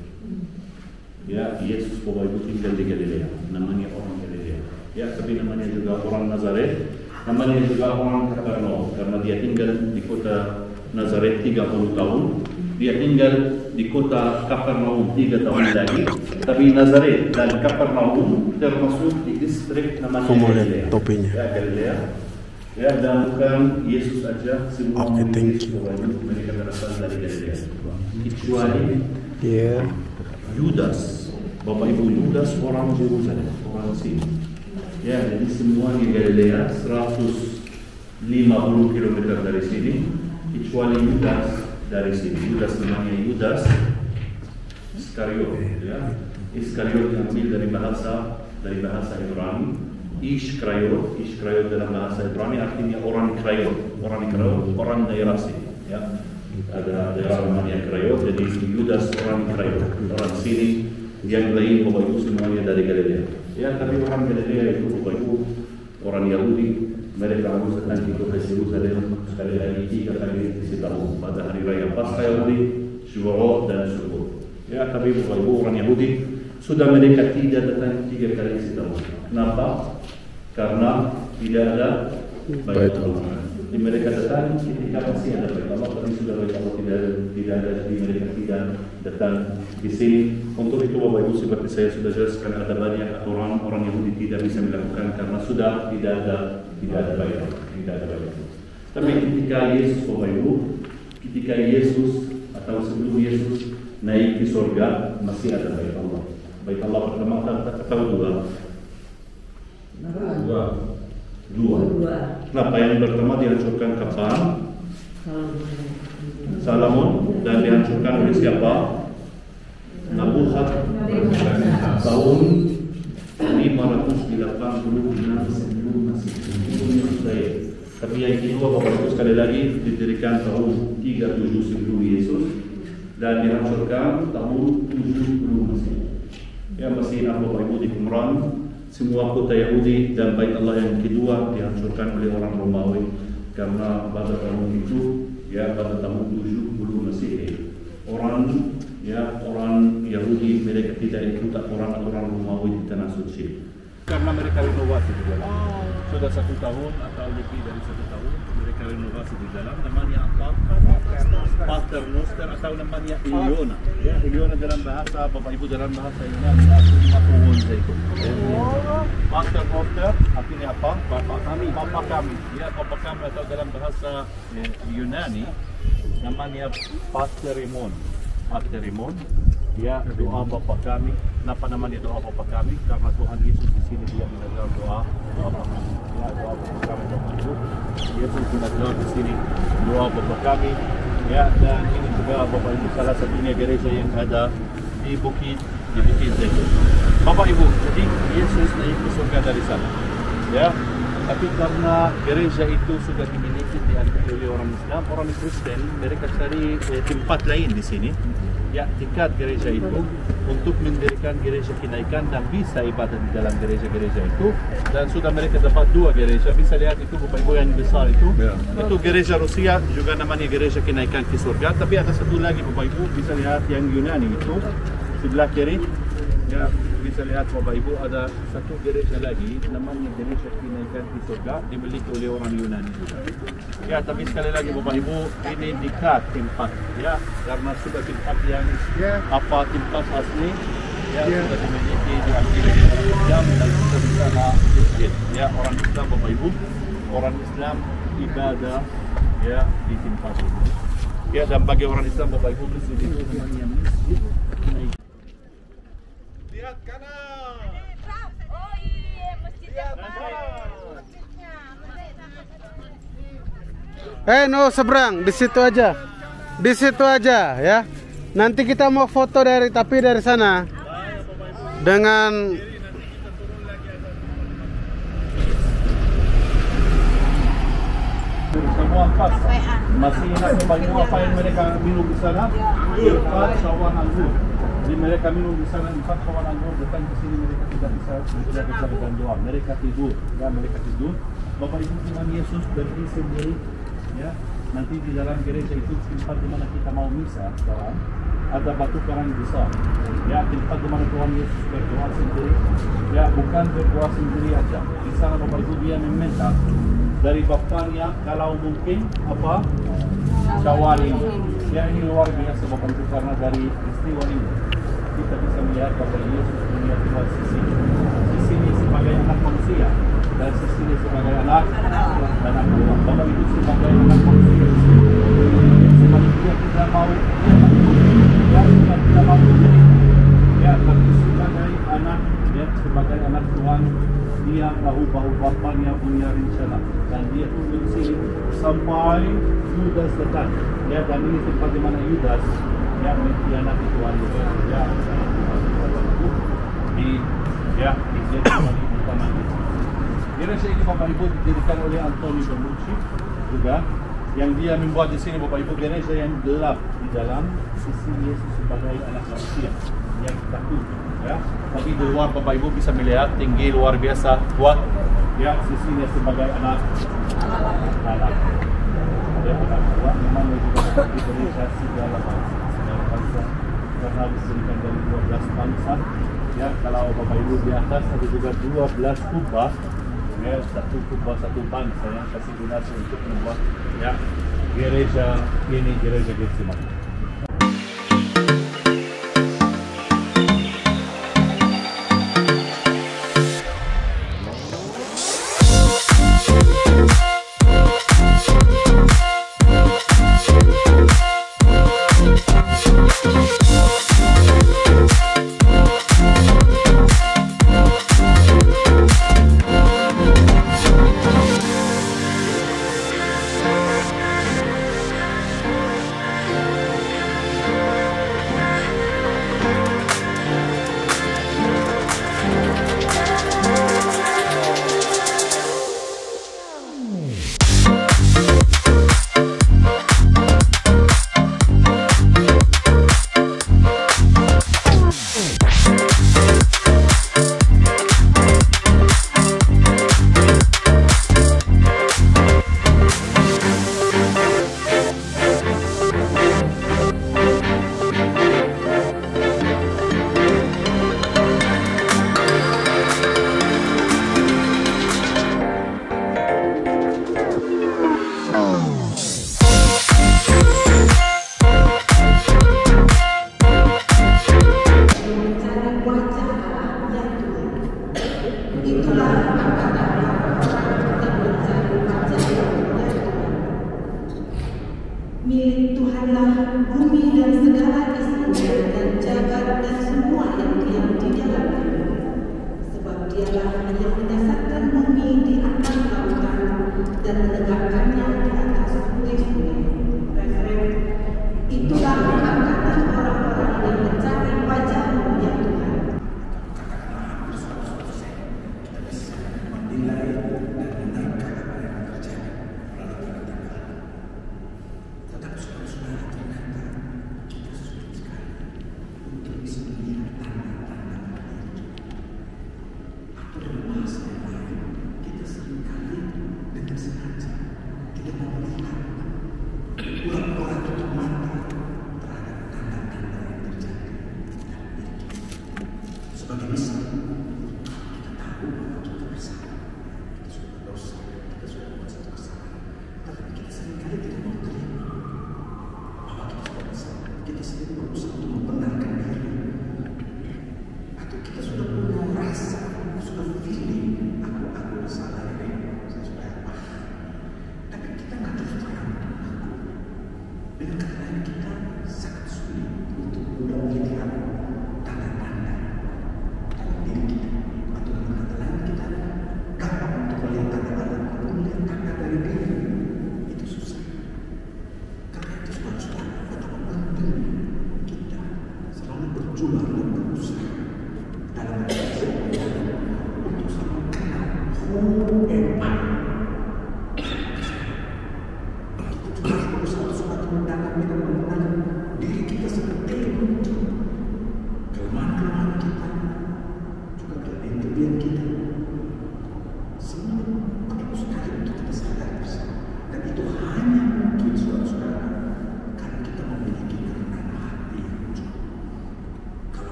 Ya, Yesus Bapak Ibu tinggal di Galilea, namanya orang Galilea. Ya, tapi namanya juga orang Nazaret, namanya juga orang Kapernaum, karena dia tinggal di kota Nazaret 30 tahun, dia tinggal di kota Kapernaum 3 tahun lagi, tapi Nazaret dan Kapernaum termasuk di distrik namanya Galilea. Topinya. Ya, Galilea. Ya, dan bukan Yesus aja, semua mereka berasal dari Galilea. Kecuali Yudas, Bapak Ibu, Yudas orang Yerusalem, orang sini. Ya, jadi semua di Galilea 150 km dari sini, kecuali Yudas dari sini. Yudas namanya Yudas Iskariot. Ya, Iskariot diambil dari bahasa Ibrani. Iskariot dalam bahasa Ibrani artinya orang Krayot, orang daerah sini. Ya, ada daerah namanya Krayot, jadi Yudas orang Krayot, orang sini. Yang lain Bapak Ibu semuanya dari Galilea. Ya, tapi orang Galilea itu Bapak Ibu, orang Yahudi, mereka harus datang ke kota Yerusalem sekali lagi 3 kali setahun pada hari raya Paskah Yahudi, Syuarat dan Sukkot. Ya, tapi Bapak Ibu orang Yahudi sudah mereka tidak datang 3 kali setahun. Kenapa? Karena tidak ada Bait Allah. Di mereka datang ketika masih ada Bait Allah, tapi sudah Bait Allah tidak ada, jadi mereka tidak datang di sini. Untuk itu Bapak Ibu, seperti saya sudah jelaskan, ada banyak aturan orang Yahudi tidak bisa melakukan karena sudah tidak ada Bait Allah, tidak ada Bait Allah. Tapi ketika Yesus Bapak Ibu, ketika Yesus atau sebelum Yesus naik ke surga, masih ada Bait Allah. Bait Allah pertama atau dua. Kenapa yang pertama dihancurkan kapan? Salomon, dan dihancurkan oleh siapa? Nabukadnezar tahun 586 sebelum Masehi. Tapi yang kedua Bapak Ibu sekali lagi didirikan tahun 37 sebelum Yesus dan dihancurkan tahun 70 Masehi. Ya, masih Bapak Ibu di Qumran. Semua kota Yahudi dan Bait Allah yang kedua dihancurkan oleh orang Romawi karena pada tahun itu ya pada tahun 70 Masehi orang Yahudi mereka tidak ikut aturan Romawi di tanah suci karena mereka renovasi di dalam. Sudah 1 tahun atau lebih dari 1 tahun mereka renovasi di dalam. Namanya apa? Paternoster atau namanya Iliona. Ya, Iliona dalam bahasa Bapak Ibu dalam bahasa Yunani itu. Paternoster artinya apa? Bapak kami. Ya, Bapak kami atau dalam bahasa Yunani namanya Paterimon. Paterimon. Ya, doa Bapa kami. Kenapa namanya doa Bapa kami? Karena Tuhan Yesus di sini dia mengajar doa Bapa kami. Ya, doa Bapa kami Bapak Ibu. Yesus mengajar di sini doa Bapa kami. Ya, dan ini juga Bapak Ibu salah satunya gereja yang ada di Bukit Zaitun. Bapak Ibu, jadi Yesus naik ke surga dari sana. Ya, tapi karena gereja itu sudah dimiliki oleh orang Islam, orang Kristen, mereka cari tempat lain di sini. Ya, dekat gereja itu untuk mendirikan gereja kenaikan dan bisa ibadah di dalam gereja-gereja itu. Dan sudah mereka dapat 2 gereja, bisa lihat itu Bapak Ibu yang besar itu. Itu gereja Rusia juga namanya gereja kenaikan ke surga. Tapi ada satu lagi Bapak Ibu, bisa lihat yang Yunani itu sebelah kiri. Ya, bisa lihat Bapak Ibu ada satu gereja lagi namanya gereja kenaikan ke surga dimiliki oleh orang Yunani juga. Ya, tapi sekali lagi Bapak Ibu ini dekat tempat ya karena sudah tempat yang tempat asli ya sudah dimiliki di Islam dan sudah di sana masjid. Ya, orang Islam Bapak Ibu, orang Islam ibadah ya di tempat itu. Ya, dan bagi orang Islam Bapak Ibu masjid itu namanya masjid. Lihat kanan. Oh iya, masjid yang baru. No seberang, di situ aja. Di situ aja ya. Nanti kita mau foto dari sana. Dengan semua pas. Masih ingat Bapak Ibu apa yang mereka minum di sana? 4 cawan anggur. Jadi mereka minum di sana 4 cawan anggur. Datang ke sini mereka tidak bisa dengan doa. Mereka tidur. Ya, mereka tidur. Bapak Ibu Tuhan Yesus berdiri sendiri. Ya, nanti di dalam gereja itu tempat di mana kita mau misa sekarang ada batu karang besar. Ya, tempat di mana Tuhan Yesus berdoa sendiri. Ya, bukan berdoa sendiri aja. Di sana Bapak Ibu dia meminta dari Bapaknya kalau mungkin apa syawal ini. Ya, ini luar biasa Bapak Ibu karena dari peristiwa ini kita bisa melihat bahwa Yesus punya 2 sisi. Sisi ini sebagai anak manusia dan sisi ini sebagai anak Tuhan. Bapak Ibu sebagai anak manusia sebagai dia tidak mau ya tidak mau ya tapi sebagai anak ya sebagai anak Tuhan dia tahu bahwa Bapaknya punya rencana dan dia tunggu di sini sampai Yudas datang. Ya, dan ini tempat di mana Yudas ya mengkhianati Tuhan Yesus. Ya, di Yerusalem utama. Gereja ini Bapak Ibu didirikan oleh Antoni Bermucci juga yang dia membuat di sini Bapak Ibu gereja yang gelap di dalam sisi Yesus sebagai anak manusia yang takut. Ya, tapi di luar Bapak Ibu bisa melihat tinggi luar biasa kuat. Ya, sisinya sebagai anak. Ya, anak kuat memang juga gereja segala bangsa karena disediakan dari 12 bangsa. Ya, kalau Bapak Ibu di atas ada juga 12 kubah. Ya, 1 kubah 1 bangsa yang kasih donasi untuk membuat ya gereja ini gereja Getsemani.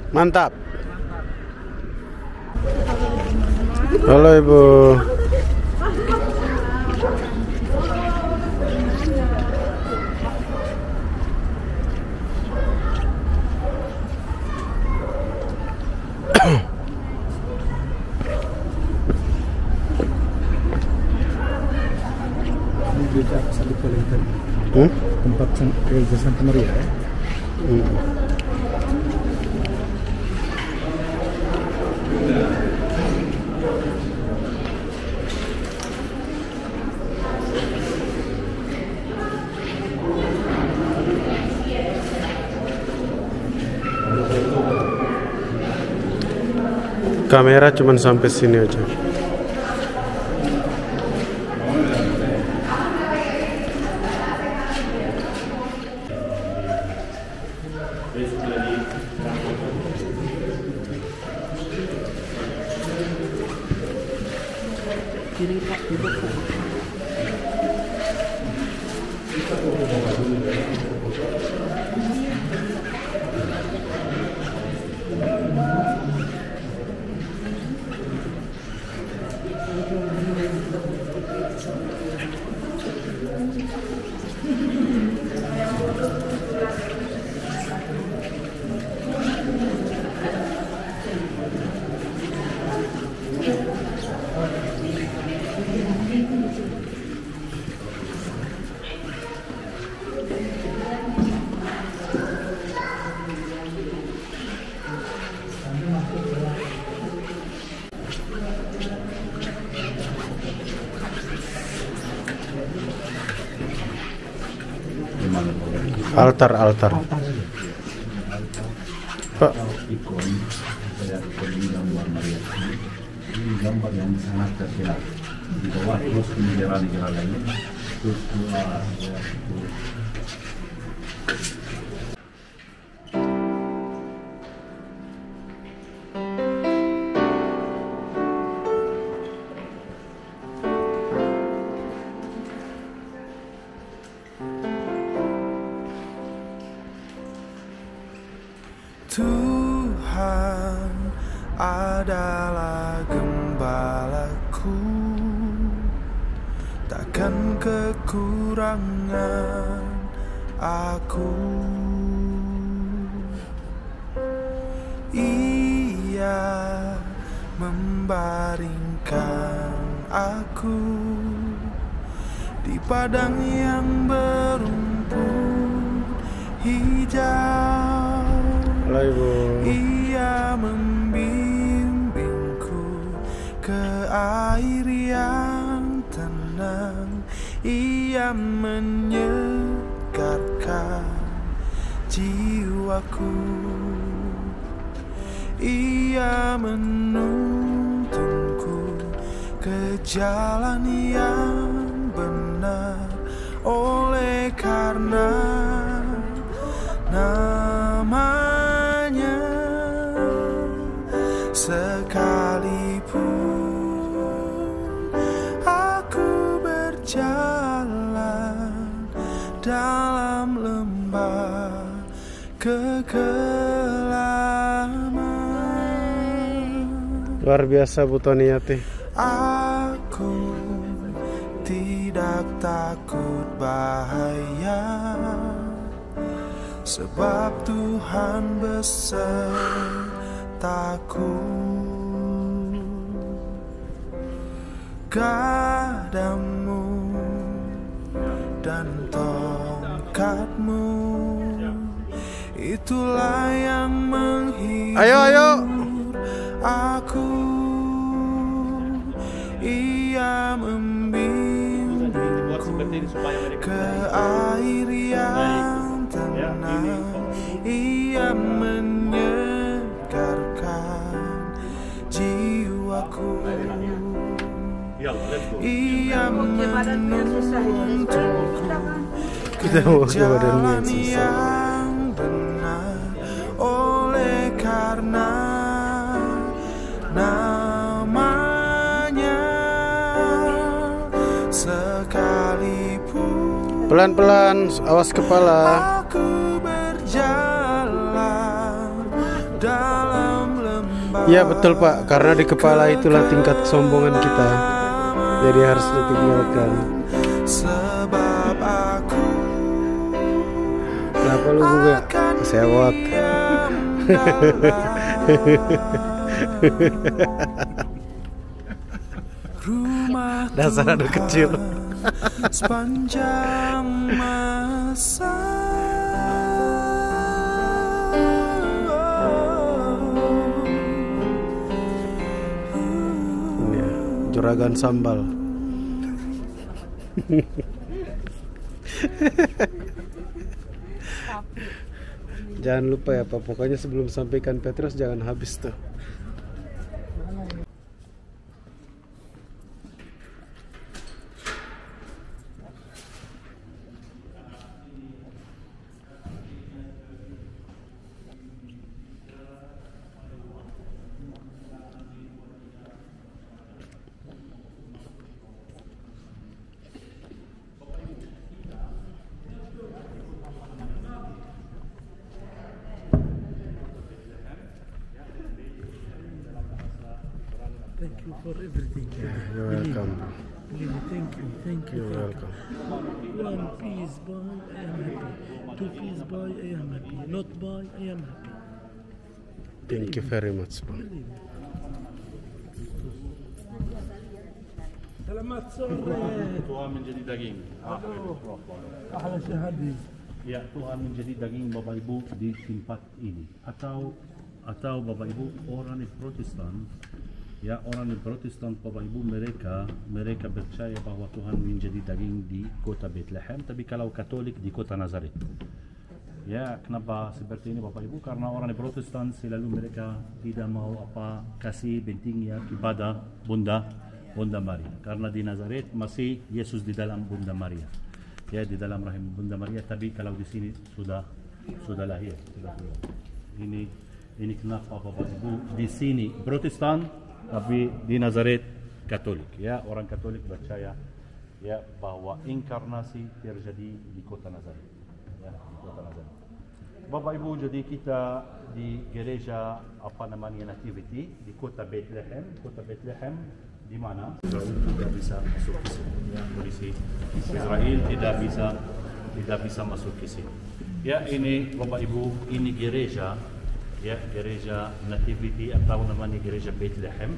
Mantap. Halo Ibu. Tempat gereja Santa Maria ya. Kamera cuman sampai sini aja. Altar. Pak. Ini gambar yang sangat terlihat di bawah terus bendera-bendera lain terus keluar Tuhan adalah gembalaku, takkan kekurangan aku. Ia membaringkan aku di padang yang berumput hijau. Ia membimbingku ke air yang tenang. Ia menyegarkan jiwaku. Ia menuntunku ke jalan yang benar. Oleh karena namanya sekalipun aku berjalan dalam lembah kekelaman. Luar biasa Bu Toniati. Aku tidak takut bahaya, sebab Tuhan besertaku. Gadamu dan tongkatmu, itulah yang menghibur aku. Ia membimbing ke air yang tenang. Ia menyegarkan jiwaku. Ia menuntunku Kita mau ke badan jalan yang benar, oleh karena namanya. Sekalipun pelan-pelan, awas kepala. aku berjalan dalam lembah. Ya betul Pak, karena di kepala itulah tingkat kesombongan kita. Jadi harus ditinggalkan. Sebab aku Kenapa lu juga sewot? rumah Dasar anak kecil. sepanjang masa. Ya, juragan sambal. Jangan lupa ya Pak, pokoknya sebelum sampaikan Petrus jangan habis tuh. Thank you for everything. You're welcome. Really, thank you. You're welcome. One piece buy, I am happy. Two piece buy, I am happy. Not buy, I am happy. Thank you very much Pak. Selamat sore. Tuhan menjadi daging. Ahla syahadi. Ya, Tuhan menjadi daging Bapak Ibu di tempat ini. Atau Bapak Ibu orang Protestan. Ya, orang Protestan Bapak Ibu mereka percaya bahwa Tuhan menjadi daging di kota Bethlehem, tapi kalau Katolik di kota Nazaret. Ya, kenapa seperti ini Bapak Ibu? Karena orang Protestan selalu mereka tidak mau kasih pentingnya ibadah Bunda Maria. Karena di Nazaret masih Yesus di dalam Bunda Maria. Ya, di dalam rahim Bunda Maria, tapi kalau di sini sudah lahir. Ini kenapa Bapak Ibu di sini Protestan, tapi di Nazaret Katolik. Ya, orang Katolik percaya ya bahwa inkarnasi terjadi di kota Nazaret. Ya, di kota Nazaret. Bapak Ibu, jadi kita di gereja Nativity di kota Bethlehem. Kota Bethlehem di mana Israel tidak bisa masuk ke sini. Ya, polisi Israel tidak bisa masuk ke sini. Ya, ini Bapak Ibu, ini gereja. Ya, gereja Nativity atau namanya gereja Bethlehem,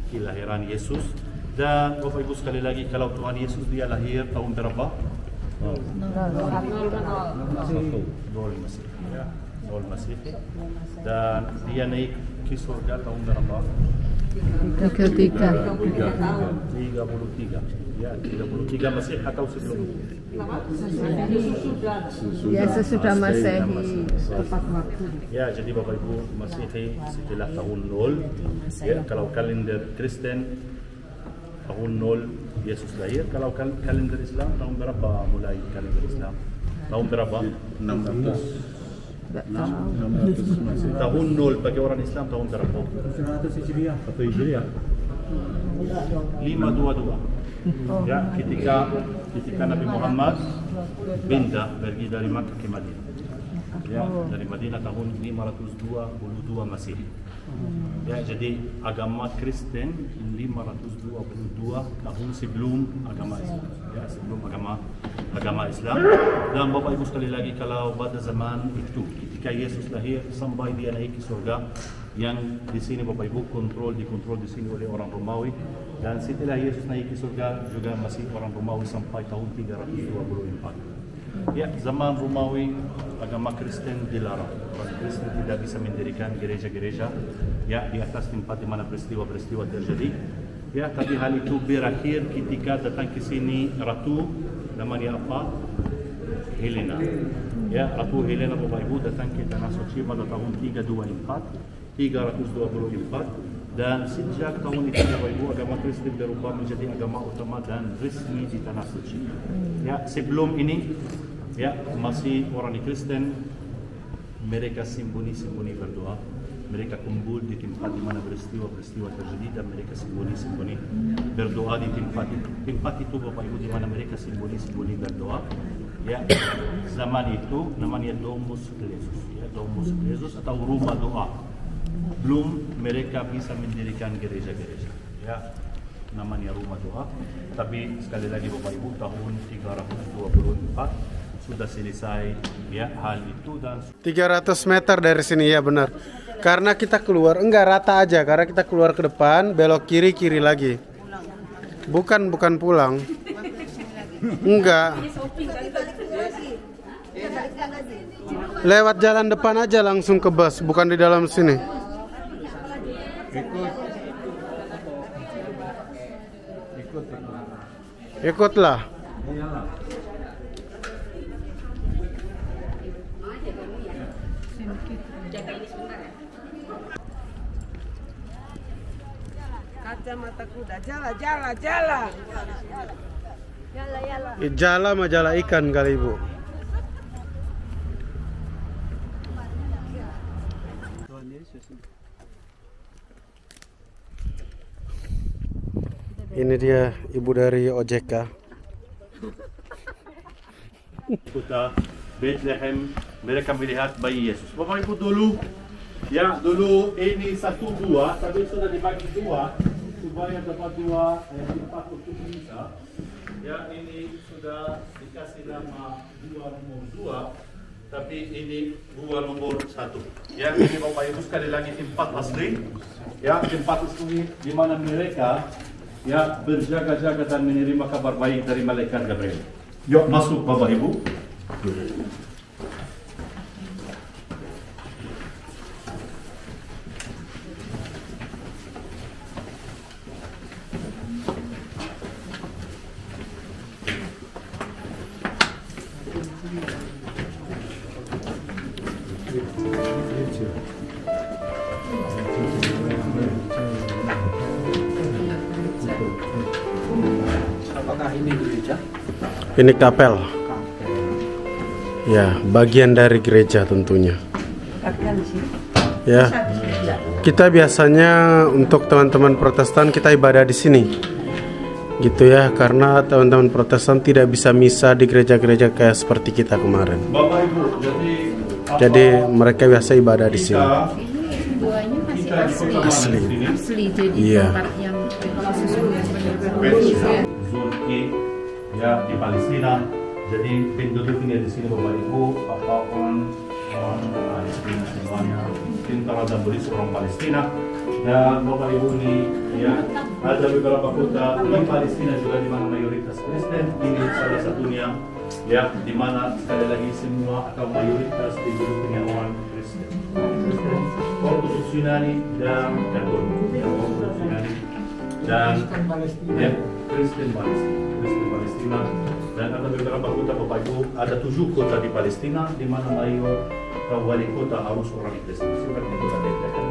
kelahiran Yesus. Dan Bapak Ibu sekali lagi, kalau Tuhan Yesus dia lahir tahun berapa? Nol Masihi. Dan dia naik ke surga tahun berapa? 33. Ya, 33 Masih atau sebelum? Ya, sesudah Masehi, tepat waktu. Ya, jadi Bapak Ibu, Masehi setelah tahun 0. Ya, kalau kalender Kristen tahun 0 Yesus lahir. Kalau kalender Islam tahun berapa mulai kalender Islam? Tahun berapa? 600. Tahun 0 bagi orang Islam tahun berapa? 100 Hijriah. 1 Hijriah. 522. Ya, ketika Nabi Muhammad pindah pergi dari Makkah ke Madinah. Ya, dari Madinah tahun 522 Masehi. Ya, jadi agama Kristen 522 tahun sebelum agama Islam. Ya, sebelum agama Islam. Dan Bapak Ibu sekali lagi, kalau pada zaman itu ketika Yesus lahir sampai dia naik ke surga, yang di sini Bapak Ibu dikontrol di sini oleh orang Romawi, dan setelah Yesus naik ke surga juga masih orang Romawi sampai tahun 324. Ya, zaman Romawi agama Kristen dilarang. Orang Kristen tidak bisa mendirikan gereja-gereja ya di atas tempat di mana peristiwa-peristiwa terjadi. Ya, tapi hal itu berakhir ketika datang ke sini Ratu namanya apa? Helena. Ya, Ratu Helena Bapak Ibu datang ke Tanah Suci pada tahun 324 dan sejak tahun itu Bapak Ibu agama Kristen berubah menjadi agama utama dan resmi di Tanah Suci. Ya, sebelum ini ya masih orang Kristen mereka sembunyi-sembunyi berdoa. Mereka kumpul di tempat di mana peristiwa-peristiwa terjadi dan mereka sembunyi-sembunyi berdoa di tempat itu. Tempat itu Bapak Ibu di mana mereka sembunyi-sembunyi berdoa. Ya, zaman itu namanya Domus Clesus, ya, Domus Clesus atau rumah doa. Belum mereka bisa mendirikan gereja-gereja. Ya, namanya rumah doa. Tapi sekali lagi Bapak Ibu tahun 324 sudah selesai ya hal itu dan 300 meter dari sini ya benar. Karena kita keluar enggak rata aja karena kita keluar ke depan belok kiri lagi. Bukan pulang. Enggak. Lewat jalan depan aja langsung ke bus, bukan di dalam sini. Ikutlah. Kacamata kuda, jala. Jala majalah ikan kali Ibu. Ini dia ibu dari OJK. Kota Bethlehem mereka melihat bayi Yesus. Bapak Ibu dulu ini satu dua, tapi sudah dibagi dua supaya dapat dua tempat untuk misa. Ya ini sudah dikasih nama gua nomor 2, tapi ini gua nomor 1. Ya ini Bapak Ibu sekali lagi tempat asli. Ya tempat asli di mana mereka ya berjaga-jaga dan menerima kabar baik dari malaikat Gabriel. Yuk masuk Bapak Ibu. Apakah ini gereja? Ini kapel. Ya, bagian dari gereja tentunya. Ya. Kita biasanya untuk teman-teman Protestan kita ibadah di sini. Gitu ya, karena teman-teman Protestan tidak bisa misa di gereja-gereja kayak seperti kita kemarin. Bapak Ibu, jadi mereka biasa ibadah di sini. Buahnya masih asli. Jadi iya. tempat yang sebenarnya Zulki ya di Palestina. Jadi penduduknya di sini Bapak Ibu orang Palestina semuanya tentara dan polisi orang Palestina. Dan Bapak Ibu ini ya ada beberapa kota di Palestina juga di mana mayoritas Kristen. Ini salah satunya ya di mana sekali lagi semua atau mayoritas penduduknya orang Kristen. Ortodoks Yunani dan Katolik. Ya, Ortodoks Yunani dan ya, Kristen Palestina. Dan ada beberapa kota Bapak Ibu, ada 7 kota di Palestina di mana mayor wali kota harus orang Kristen. Seperti di kota Bethlehem,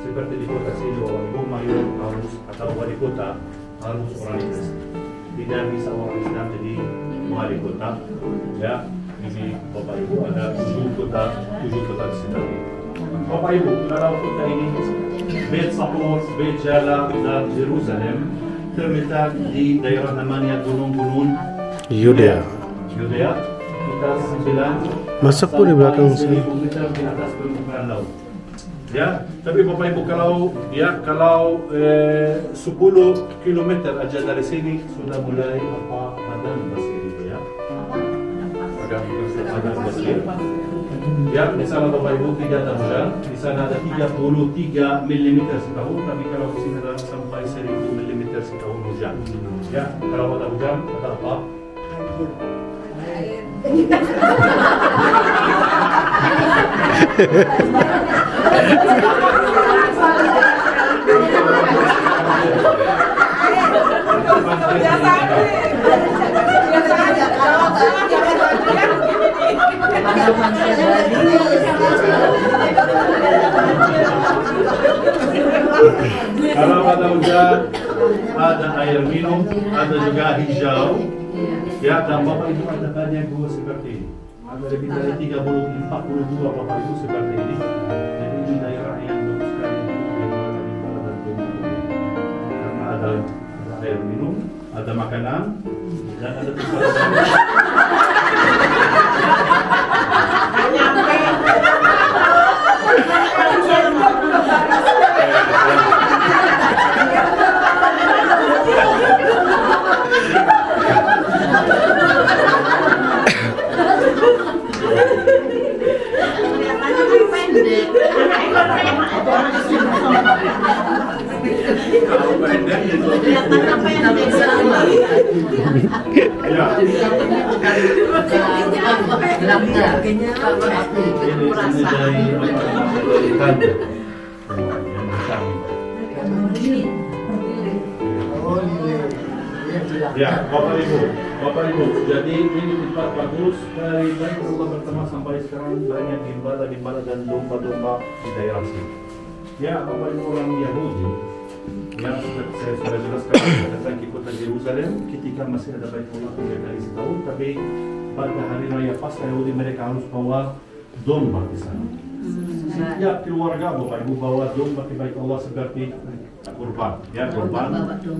seperti di kota sini Bapak Ibu mayor harus atau wali kota harus orang Kristen. Tidak bisa orang Islam jadi wali kota. Ya, ini Bapak Ibu ada 7 kota di sini. Bapak Ibu, kalau kota ini Bet Sapor, Bet Jala dan Jerusalem terletak di daerah namanya Gunung Yudea. Kita 9 masuk pun di belakang sini. di atas permukaan laut. Ya, tapi Bapak Ibu kalau 10 kilometer aja dari sini sudah mulai padang pasir itu ya. Padang pasir. Ya, di sana Bapak Ibu tidak ada hujan. Di sana ada 33 mm setahun, tapi kalau di sini ada sampai 1000 mm setahun hujan. Ya, kalau ada hujan ada apa? air minum, ada juga hijau. Ya, dan Bapak Ibu ada banyak gua seperti ini. Ada lebih dari 40 Bapak Ibu seperti ini. Jadi ini daerah yang bagus sekali karena ada air minum, ada makanan, dan ada tempat. Ya, Bapak Ibu, jadi ini tempat bagus dari Allah pertama sampai sekarang banyak gembala dan domba-domba di daerah sini. Ya, Bapak Ibu orang Yahudi yang saya sudah jelaskan datang ke kota Yerusalem ketika masih ada Bait Allah mereka isi tahun, tapi pada hari raya Paskah Yahudi mereka harus bawa domba di sana. Ya, keluarga Bapak Ibu bawa domba ke Bait Allah seperti kurban, ya kurban.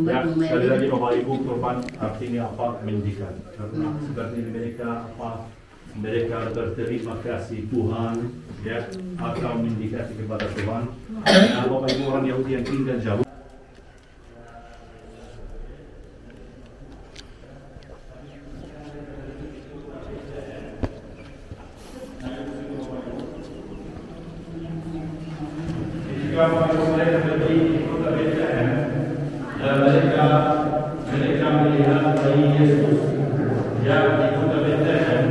Ya, sekali lagi Bapak Ibu, kurban artinya apa? Mendikat. Karena seperti mereka apa? Mereka berterima kasih Tuhan, ya, atau mendikasi kepada Tuhan. Nah, Bapak Ibu orang Yahudi yang tinggal jauh. Mereka melihat bayi Yesus yang di kota Bethlehem,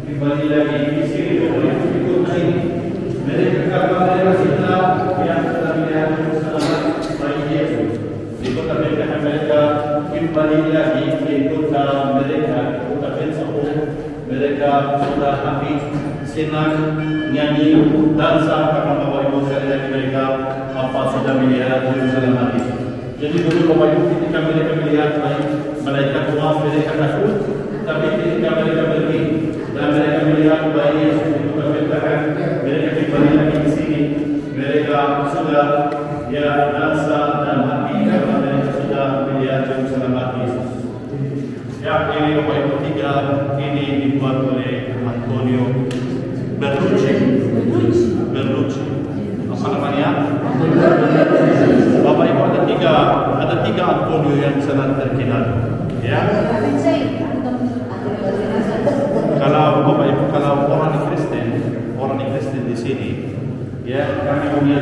kembali lagi di sini, ikut sini. Mereka kata mereka kita yang telah melihat selamat bayi Yesus di kota Bethlehem, mereka kembali lagi ke kota mereka, kota Bethlehem. Mereka sudah habis senang, nyanyi, dansa karena Bapak Ibu sekali lagi mereka apa sudah melihat Yerusalem habis. Jadi dulu Bapak Ibu ketika mereka melihat malaikat Tuhan mereka takut, tapi ketika mereka pergi dan mereka melihat bayi Yesus di kota Bethlehem, mereka kembali lagi di sini. Mereka sudah ya dansa dan happy karena mereka sudah melihat Yerusalem habis. Ya, ini Bapak Ibu tiga ini dibuat oleh Antonio Berlucci. Apa namanya? Bapak Ibu ada tiga Antonio yang sangat terkenal. Ya. Kalau Bapak Ibu orang Kristen di sini, ya kami punya